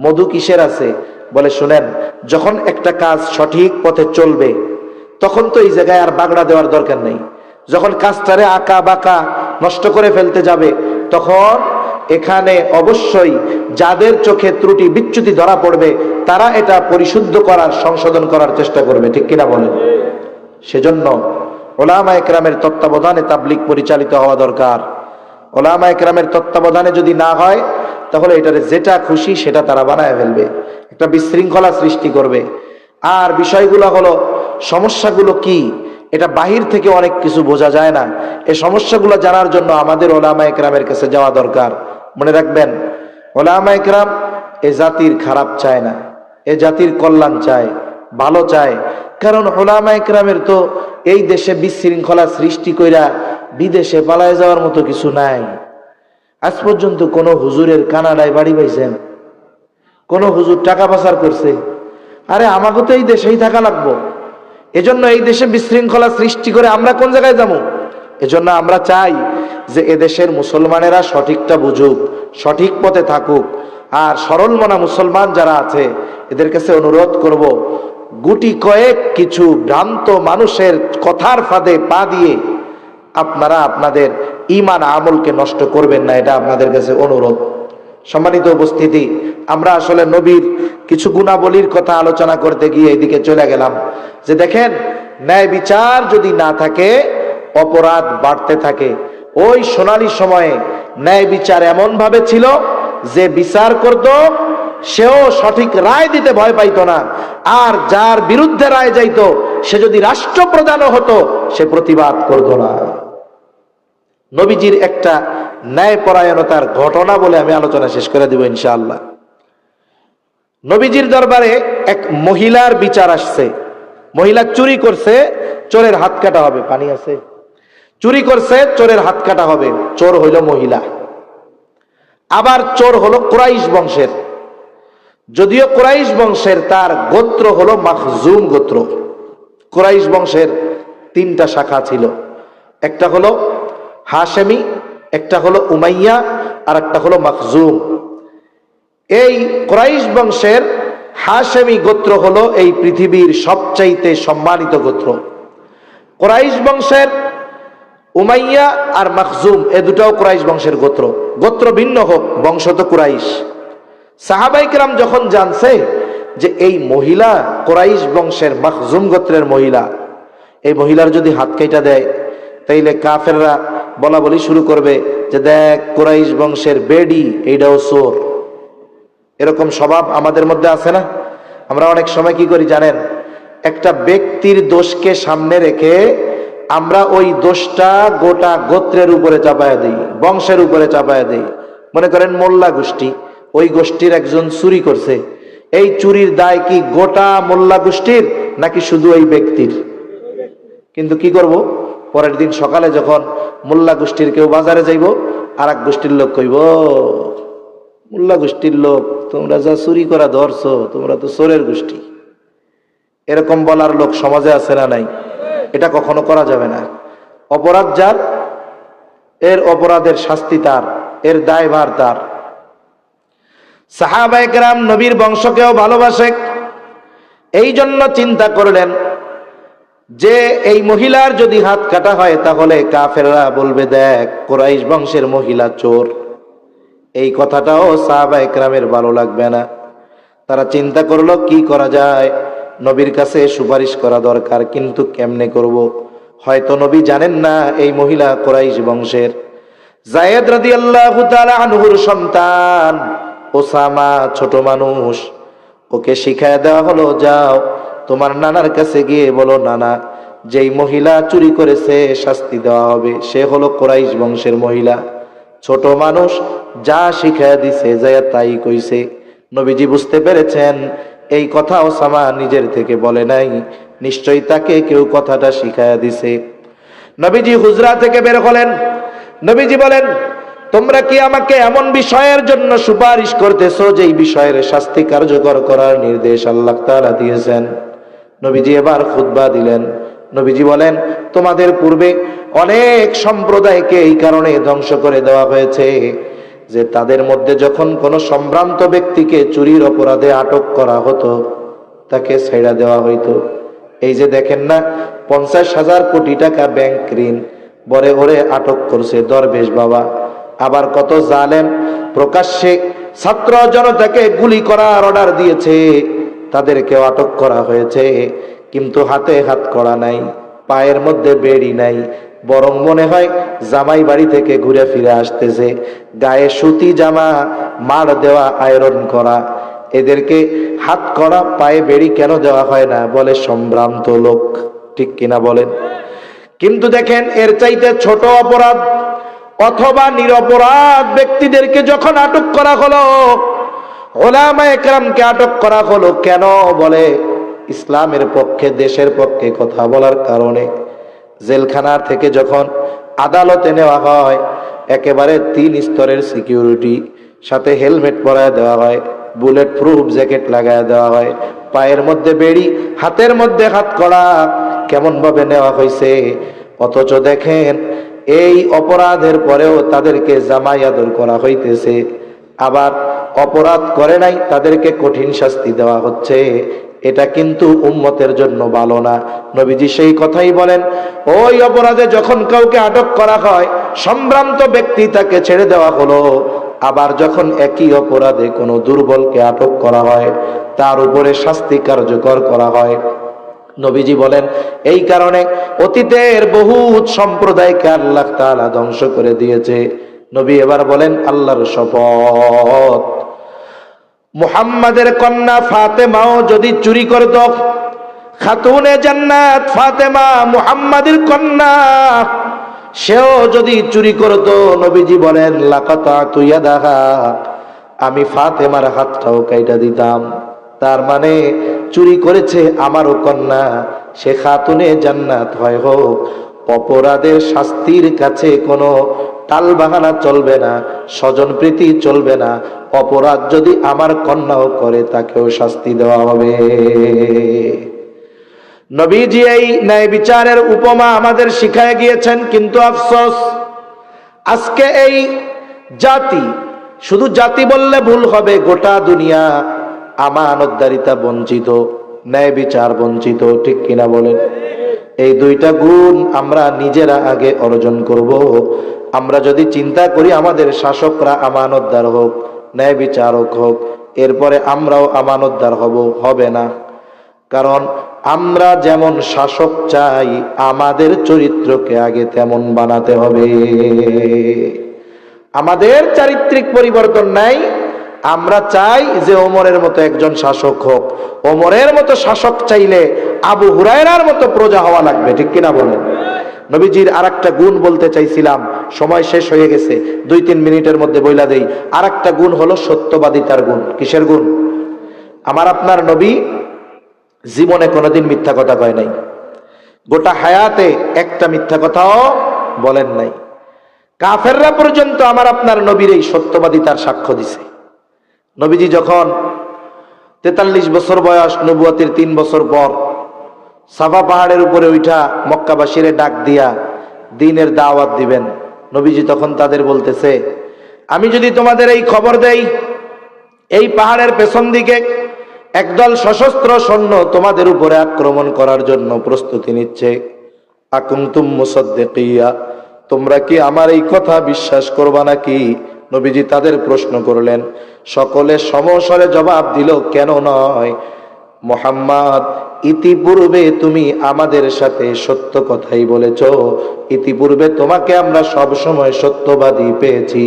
মধু কিসের আছে? বলে শুনেন, যখন একটা কাজ সঠিক পথে চলবে তখন তো এই জায়গায় আর বাগড়া দেওয়ার দরকার নেই। যখন কাজটারে আঁকা বাঁকা নষ্ট করে ফেলতে যাবে, তখন এখানে অবশ্যই যাদের চোখে ত্রুটি বিচ্যুতি ধরা পড়বে তারা এটা পরিশুদ্ধ করার, সংশোধন করার চেষ্টা করবে। ঠিক কিনা বলেন? সেজন্য উলামায়ে কেরামের তত্ত্বাবধানে তাবলীগ পরিচালিত হওয়া দরকার। উলামায়ে কেরামের তত্ত্বাবধানে যদি না হয়, তাহলে এটারে যেটা খুশি সেটা তারা বানায় ফেলবে, একটা বিশৃঙ্খলা সৃষ্টি করবে। আর বিষয়গুলো হলো, সমস্যাগুলো কি, এটা বাহির থেকে অনেক কিছু বোঝা যায় না। এই সমস্যাগুলো জানার জন্য আমাদের উলামায়ে কেরামের কাছে যাওয়া দরকার। মনে রাখবেন, উলামায়ে কেরাম এ জাতির খারাপ চায় না, এ জাতির কল্যাণ চায়, ভালো চায়। কারণ উলামায়ে কেরামের তো এই দেশে বিশৃঙ্খলা সৃষ্টি কইরা বিদেশে পালায় যাওয়ার মতো কিছু নাই। আজ পর্যন্ত কোন হুজুরের কানাডায় বাড়ি পাইছেন? কোন হুজুর টাকা পাচার করছে? আরে আমাকে তো এই দেশেই থাকা লাগবো। এজন্য এই দেশে বিশৃঙ্খলা সৃষ্টি করে আমরা কোন জায়গায় যাবো? এজন্য আমরা চাই যে এদেশের মুসলমানেরা সঠিকটা বুঝুক, সঠিক পথে থাকুক। আর সরল মনা মুসলমান যারা আছে এদের কাছে অনুরোধ করব, গুটি কয়েক কিছু ভ্রান্ত মানুষের কথার ফাঁদে পা দিয়ে আপনারা আপনাদের ঈমান আমলকে নষ্ট করবেন না, এটা আপনাদের কাছে অনুরোধ। সম্মানিত উপস্থিতি, আমরা আসলে নবীর কিছু গুণাবলীর কথা আলোচনা করতে গিয়ে এদিকে চলে গেলাম যে দেখেন, ন্যায় বিচার যদি না থাকে অপরাধ বাড়তে থাকে। ওই সোনালী সময়ে ন্যায় বিচার এমন ভাবে ছিল যে বিচার করত সেও সঠিক রায় দিতে ভয় পাইতো না, আর যার বিরুদ্ধে রায় যাইতো সে যদি রাষ্ট্রপ্রধানও হতো সে প্রতিবাদ করতো না। নবীজির একটা ন্যায়পরায়ণতার ঘটনা বলে আমি আলোচনা শেষ করে দেব ইনশাআল্লাহ। নবীজির দরবারে এক মহিলার বিচার আসছে। মহিলা চুরি করছে, চোরের হাত কাটা হবে। পানি আছে? চুরি করছে, চোরের হাত কাটা হবে। চোর হইল মহিলা, আবার চোর হলো কুরাইশ বংশের। যদিও কুরাইশ বংশের, তার গোত্র হলো মাখজুম গোত্র। কুরাইশ বংশের তিনটা শাখা ছিল, একটা হলো হাশেমি, একটা হলো উমাইয়া, আর একটা হলো মাখজুম। এই কুরাইশ বংশের হাশেমি গোত্র হলো এই পৃথিবীর সবচাইতে সম্মানিত গোত্র। কুরাইশ বংশের উমাইয়া আর মাখজুম, এ দুটাও কুরাইশ বংশের গোত্র। গোত্র ভিন্ন হোক, বংশ তো কুরাইশ। সাহাবায়ে কেরাম যখন জানছে যে এই মহিলা কুরাইশ বংশের মাখজুম গোত্রের মহিলা, এই মহিলার যদি হাত কাইটা দেয় তাইলে কাফেররা বলা বলি শুরু করবে যে দেখ, কুরাইশ বংশের বেডি, এইটাও চোর। এরকম স্বভাব আমাদের মধ্যে আছে না? আমরা অনেক সময় কি করি জানেন, একটা ব্যক্তির দোষকে সামনে রেখে আমরা ওই দোষটা গোটা গোত্রের উপরে চাপায়া দিই, বংশের উপরে চাপায়া দিই। মনে করেন মোল্লা গোষ্ঠী, ওই গোষ্ঠীর একজন চুরি করছে, এই চুরির দায় কি গোটা মোল্লা গোষ্ঠীর নাকি শুধু এই ব্যক্তির? কিন্তু কি করব, পরের দিন সকালে যখন মোল্লা গোষ্ঠীর কেউ বাজারে যাইব, আর এক গোষ্ঠীর লোক কইব, মোল্লা গোষ্ঠীর লোক তোমরা যা চুরি করা ধরছো, তোমরা তো চোরের গোষ্ঠী। এরকম বলার লোক সমাজে আছে না নাই? এটা কখনো করা যাবে না। অপরাধ যার, এর অপরাধের শাস্তি তার, এর দায়ভার তার। সাহাবায়ে কেরাম নবীর বংশকেও ভালোবাসে, এই জন্য চিন্তা করলেন যে এই মহিলার যদি হাত কাটা হয় তাহলে কাফেররা বলবে দেখ, কুরাইশ বংশের মহিলা চোর। এই কথাটাও সাহাবায়ে কেরামের ভালো লাগবে না। তারা চিন্তা করলো কি করা যায়, নবীর কাছে সুপারিশ করা দরকার, কিন্তু কেমনে করব? হয়তো নবী জানেন না এই মহিলা কুরাইশ বংশের। যায়েদ রাদিয়াল্লাহু তাআলা আনহুর সন্তান ওসামা ছোট মানুষ, ওকে শিখায় দেওয়া হলো, যাও তোমার নানার কাছে গিয়ে বলো, নানা যেই মহিলা চুরি করেছে শাস্তি দেওয়া হবে। সে হলো কুরাইশ বংশের মহিলা। ছোট মানুষ যা শিখায়া দিছে যায় তাই কইছে। নবীজি বুঝতে পেরেছেন এই কথা ওসামা নিজের থেকে বলে নাই, নিশ্চয়ই তাকে কেউ কথাটা শিখায়া দিছে। নবীজি হুজরা থেকে বের হলেন। নবীজি বলেন, তোমরা কি আমাকে এমন বিষয়ের জন্য সুপারিশ করতেছো যেই বিষয়ের শাস্তি কার্যকর করার নির্দেশ আল্লাহ তাআলা দিয়েছেন? নবীজি এবার খুতবা দিলেন। নবীজি বলেন, তোমাদের পূর্বে অনেক সম্প্রদায়কে এই কারণে ধ্বংস করে দেওয়া হয়েছে যে তাদের মধ্যে যখন কোনো সম্ভ্রান্ত ব্যক্তিকে চুরির অপরাধে আটক করা হতো তাকে ছেড়ে দেওয়া হইতো। এই যে দেখেন না 50,000 কোটি টাকা ব্যাংক ঋণ, বরে ওরে আটক করছে দরবেশ বাবা। আবার কত জালেম প্রকাশ্যে ছাত্র জনতাকে গুলি করার অর্ডার দিয়েছে, তাদেরকেও আটক করা হয়েছে, কিন্তু হাতে হাত করা নাই, পায়ের মধ্যে বেড়ি নাই, বরং মনে হয় জামাই বাড়ি থেকে ঘুরে ফিরে আসতেছে, গায়ে সুতি জামা, মার দেওয়া, আয়রন করা। এদেরকে হাত করা, পায়ে বেড়ি কেন দেওয়া হয় না? বলে সম্ভ্রান্ত লোক। ঠিক কিনা বলেন? কিন্তু দেখেন এর চাইতে ছোট অপরাধ অথবা নিরপরাধ ব্যক্তিদেরকে যখন আটক করা হলো, ওলামায়ে কেরামকে আটক করা হলো কেন? বলে ইসলামের পক্ষে, দেশের পক্ষে কথা বলার কারণে। জেলখানার থেকে যখন আদালতে নেওয়া হয়, একেবারে 3 স্তরের সিকিউরিটি, সাথে হেলমেট পরায় দেওয়া হয়, বুলেট প্রুফ জ্যাকেট লাগায় দেওয়া হয়, পায়ের মধ্যে বেড়ি, হাতের মধ্যে হাত কড়া। কেমন ভাবে নেওয়া হয়েছে! অথচ দেখেন এই অপরাধের পরেও তাদেরকে জামাই আদর করা হইতেছে। আবার অপরাধ করে নাই তাদেরকে কঠিন শাস্তি দেওয়া হচ্ছে। এটা কিন্তু উম্মতের জন্য ভালো না। নবীজি সেই কথাই বলেন, ওই অপরাধে যখন কাউকে আটক করা হয়, সম্ভ্রান্ত ব্যক্তি তাকে ছেড়ে দেওয়া হলো। আবার যখন একই অপরাধে কোনো দুর্বলকে আটক করা হয়, তার উপরে শাস্তি কার্যকর করা হয়। নবীজি বলেন, এই কারণে অতীতের বহুত সম্প্রদায়কে আল্লাহ তাআলা ধ্বংস করে দিয়েছে। নবী এবার বলেন, আল্লাহর শপথ, মুহাম্মাদের কন্যা ফাতেমাও যদি চুরি করত, খাতুনে জান্নাত ফাতেমা মুহাম্মাদের কন্যা, সেও যদি চুরি করত, নবীজি বলেন লাকাতাতু ইয়াদাহা, আমি ফাতেমার হাতটাও কাইটা দিতাম। তার মানে চুরি করেছে আমারও কন্যা, সে খাতুনে জান্নাত হয় হোক। অপরাধের শাস্তির কাছে কোনো টাল বাহানা চলবে না, স্বজন প্রীতি চলবে না। অপরাধ যদি আমার কন্যাও করে তাকেও শাস্তি দেওয়া হবে। নবীজি এই ন্যায় বিচারের উপমা আমাদের শিখায় গিয়েছেন। কিন্তু আফসোস, আজকে এই জাতি, শুধু জাতি বললে ভুল হবে, গোটা দুনিয়া আমানতদারিতা বঞ্চিত, ন্যায় বিচার বঞ্চিত। ঠিক কিনা বলেন? এই 2টা গুণ আমরা নিজেরা আগে অর্জন করব। আমরা যদি চিন্তা করি আমাদের শাসকরা আমানতদার হোক, ন্যায় বিচারক হোক, এরপরে আমরাও আমানতদার হব, হবে না। কারণ আমরা যেমন শাসক চাই, আমাদের চরিত্রকে আগে তেমন বানাতে হবে। আমাদের চারিত্রিক পরিবর্তন নাই। আমরা চাই যে ওমরের মতো একজন শাসক হোক। ওমরের মতো শাসক চাইলে আবু হুরায়রার মতো প্রজা হওয়া লাগবে। ঠিক কিনা বলেন? নবীজির আরেকটা গুণ বলতে চাইছিলাম, সময় শেষ হয়ে গেছে, 2-3 মিনিটের মধ্যে বইলা দেই। আরেকটা গুণ হলো সত্যবাদিতার গুণ। কিসের গুণ? আমার আপনার নবী জীবনে কোনোদিন মিথ্যা কথা কয় নাই, গোটা হায়াতে একটা মিথ্যা কথাও বলেন নাই। কাফেররা পর্যন্ত আমার আপনার নবীর এই সত্যবাদিতার সাক্ষ্য দিছে। নবীজি যখন 43 বছর বয়স, নবুয়তের 3 বছর পর সাফা পাহাড়ের উপরে উঠা মক্কাবাসীরে ডাক দিয়া দ্বীনের দাওয়াত দিবেন, নবীজি তখন তাদের বলতেছে, আমি যদি তোমাদের এই খবর দেই, এই পাহাড়ের পেছন দিকে একদল সশস্ত্র সৈন্য তোমাদের উপরে আক্রমণ করার জন্য প্রস্তুতি নিচ্ছে, আকুনতুম মুসাদ্দিকিয়া, তোমরা কি আমার এই কথা বিশ্বাস করবা নাকি? নবীজি তাদের প্রশ্ন করলেন। সকলে সমস্বরে জবাব দিল, কেন নয় মুহাম্মদ, ইতিপূর্বে তুমি আমাদের সাথে সত্য কথাই বলেছ, ইতিপূর্বে তোমাকে আমরা সব সময় সত্যবাদী পেয়েছি,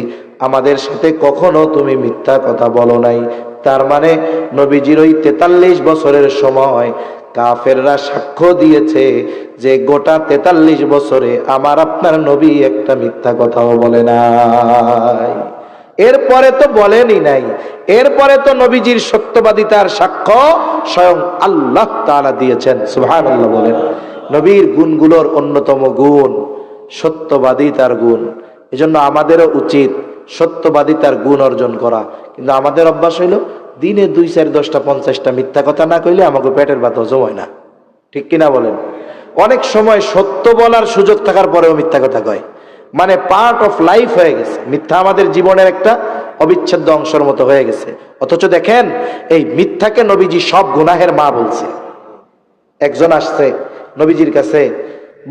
আমাদের সাথে কখনো তুমি মিথ্যা কথা বলো নাই। তার মানে নবীজির ওই 43 বছরের সময় কাফেররা সাক্ষ্য দিয়েছে যে গোটা 43 বছরে আমার আপনার নবী একটা মিথ্যা কথাও বলে নাই। এরপরে তো বলেনই নাই, এরপরে তো নবীজির সত্যবাদিতার সাক্ষ্য স্বয়ং আল্লাহ তাআলা দিয়েছেন। সুবহানাল্লাহ বলেন। নবীর গুণগুলোর অন্যতম গুণ সত্যবাদিতার গুণ। এজন্য আমাদেরও উচিত সত্যবাদিতার গুণ অর্জন করা। কিন্তু আমাদের অভ্যাস হইল দিনে 2, 4, 10টা 50টা মিথ্যা কথা না কইলে আমাকে পেটের ভাত হজম হয় না। ঠিক কিনা বলেন? অনেক সময় সত্য বলার সুযোগ থাকার পরেও মিথ্যা কথা কয়, মানে পার্ট অফ লাইফ হয়ে গেছে। মিথ্যা আমাদের জীবনের একটা অবিচ্ছেদ্য অংশের মতো হয়ে গেছে। অথচ দেখেন এই মিথ্যাকে নবীজি সব গুনাহের মা বলছে। একজন আসছে নবীজির কাছে,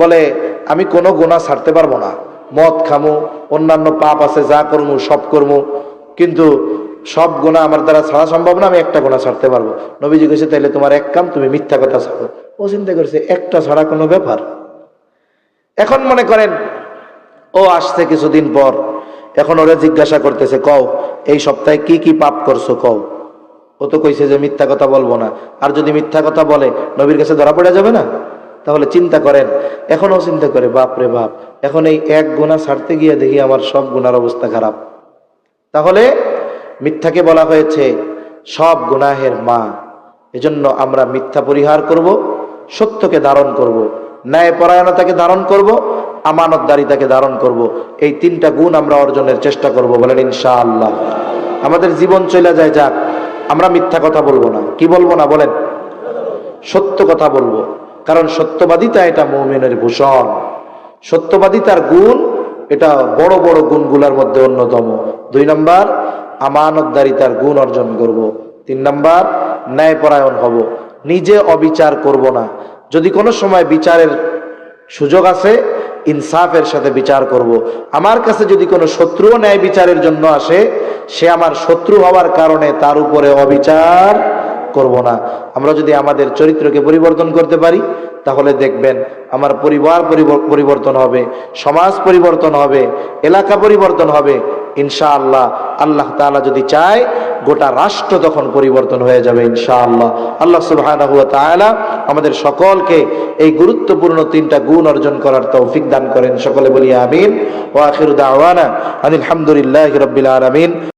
বলে আমি কোনো গুনাহ ছাড়তে পারবো না, মদ খামু, অন্যান্য পাপ আছে যা করমু সব করমু, কিন্তু সব গুনাহ আমার দ্বারা ছাড়া সম্ভব না, আমি একটা গুনাহ ছাড়তে পারবো। নবীজি কইছে তাইলে তোমার এক কাম, তুমি মিথ্যা কথা ছাড়ো। ও চিন্তা করছে একটা ছাড়া কোনো ব্যাপার। এখন মনে করেন ও আসছে কিছুদিন পর, এখন ওরা জিজ্ঞাসা করতেছে কও এই সপ্তাহে কি কি পাপ করছো কও। ও তো কইছে যে মিথ্যা কথা বলবো না, আর যদি মিথ্যা কথা বলে নবীর কাছে ধরা পড়ে যাবে না? তাহলে চিন্তা করেন, এখনও চিন্তা করে বাপ রে বাপ, এখন এই এক গুনাহ ছাড়তে গিয়ে দেখি আমার সব গুনার অবস্থা খারাপ। তাহলে মিথ্যাকে বলা হয়েছে সব গুনাহের মা। এজন্য আমরা মিথ্যা পরিহার করব, সত্যকে ধারণ করব, ন্যায়পরায়ণতাকে ধারণ করব, আমানতদারিতাকে ধারণ করব। এই 3টা গুণ আমরা অর্জনের চেষ্টা করব, বলেন ইনশাআল্লাহ। আমাদের জীবন চলে যায় যাক, আমরা মিথ্যা কথা বলবো না। কি বলবো না বলেন? সত্য কথা বলবো, কারণ সত্যবাদিতা এটা মুমিনের ভূষণ। সত্যবাদিতার গুণ এটা বড় বড় গুণগুলোর মধ্যে অন্যতম। 2 নাম্বার আমানতদারিতার গুণ অর্জন করব। 3 নাম্বার ন্যায়পরায়ণ হব, নিজে অবিচার করব না। যদি কোনো সময় বিচারের সুযোগ আছে ইনসাফের সাথে বিচার করব। আমার কাছে যদি কোনো শত্রুও ন্যায় বিচারের জন্য আসে, সে আমার শত্রু হওয়ার কারণে তার উপরে অবিচার করব না। আমরা যদি আমাদের চরিত্রকে পরিবর্তন করতে পারি, তাহলে দেখবেন আমার পরিবার পরিবর্তন হবে, সমাজ পরিবর্তন হবে, এলাকা পরিবর্তন হবে ইনশাআল্লাহ। আল্লাহ তাআলা যদি চায় গোটা রাষ্ট্র তখন পরিবর্তন হয়ে যাবে ইনশাআল্লাহ। আল্লাহ সুবহানাহু ওয়া তাআলা আমাদের সকলকে এই গুরুত্বপূর্ণ 3টা গুণ অর্জন করার তৌফিক দান করেন। সকলে বলি আমিন। ওয়া আখিরু দাওয়ানা আনিল হামদুলিল্লাহি রাব্বিল আলামিন।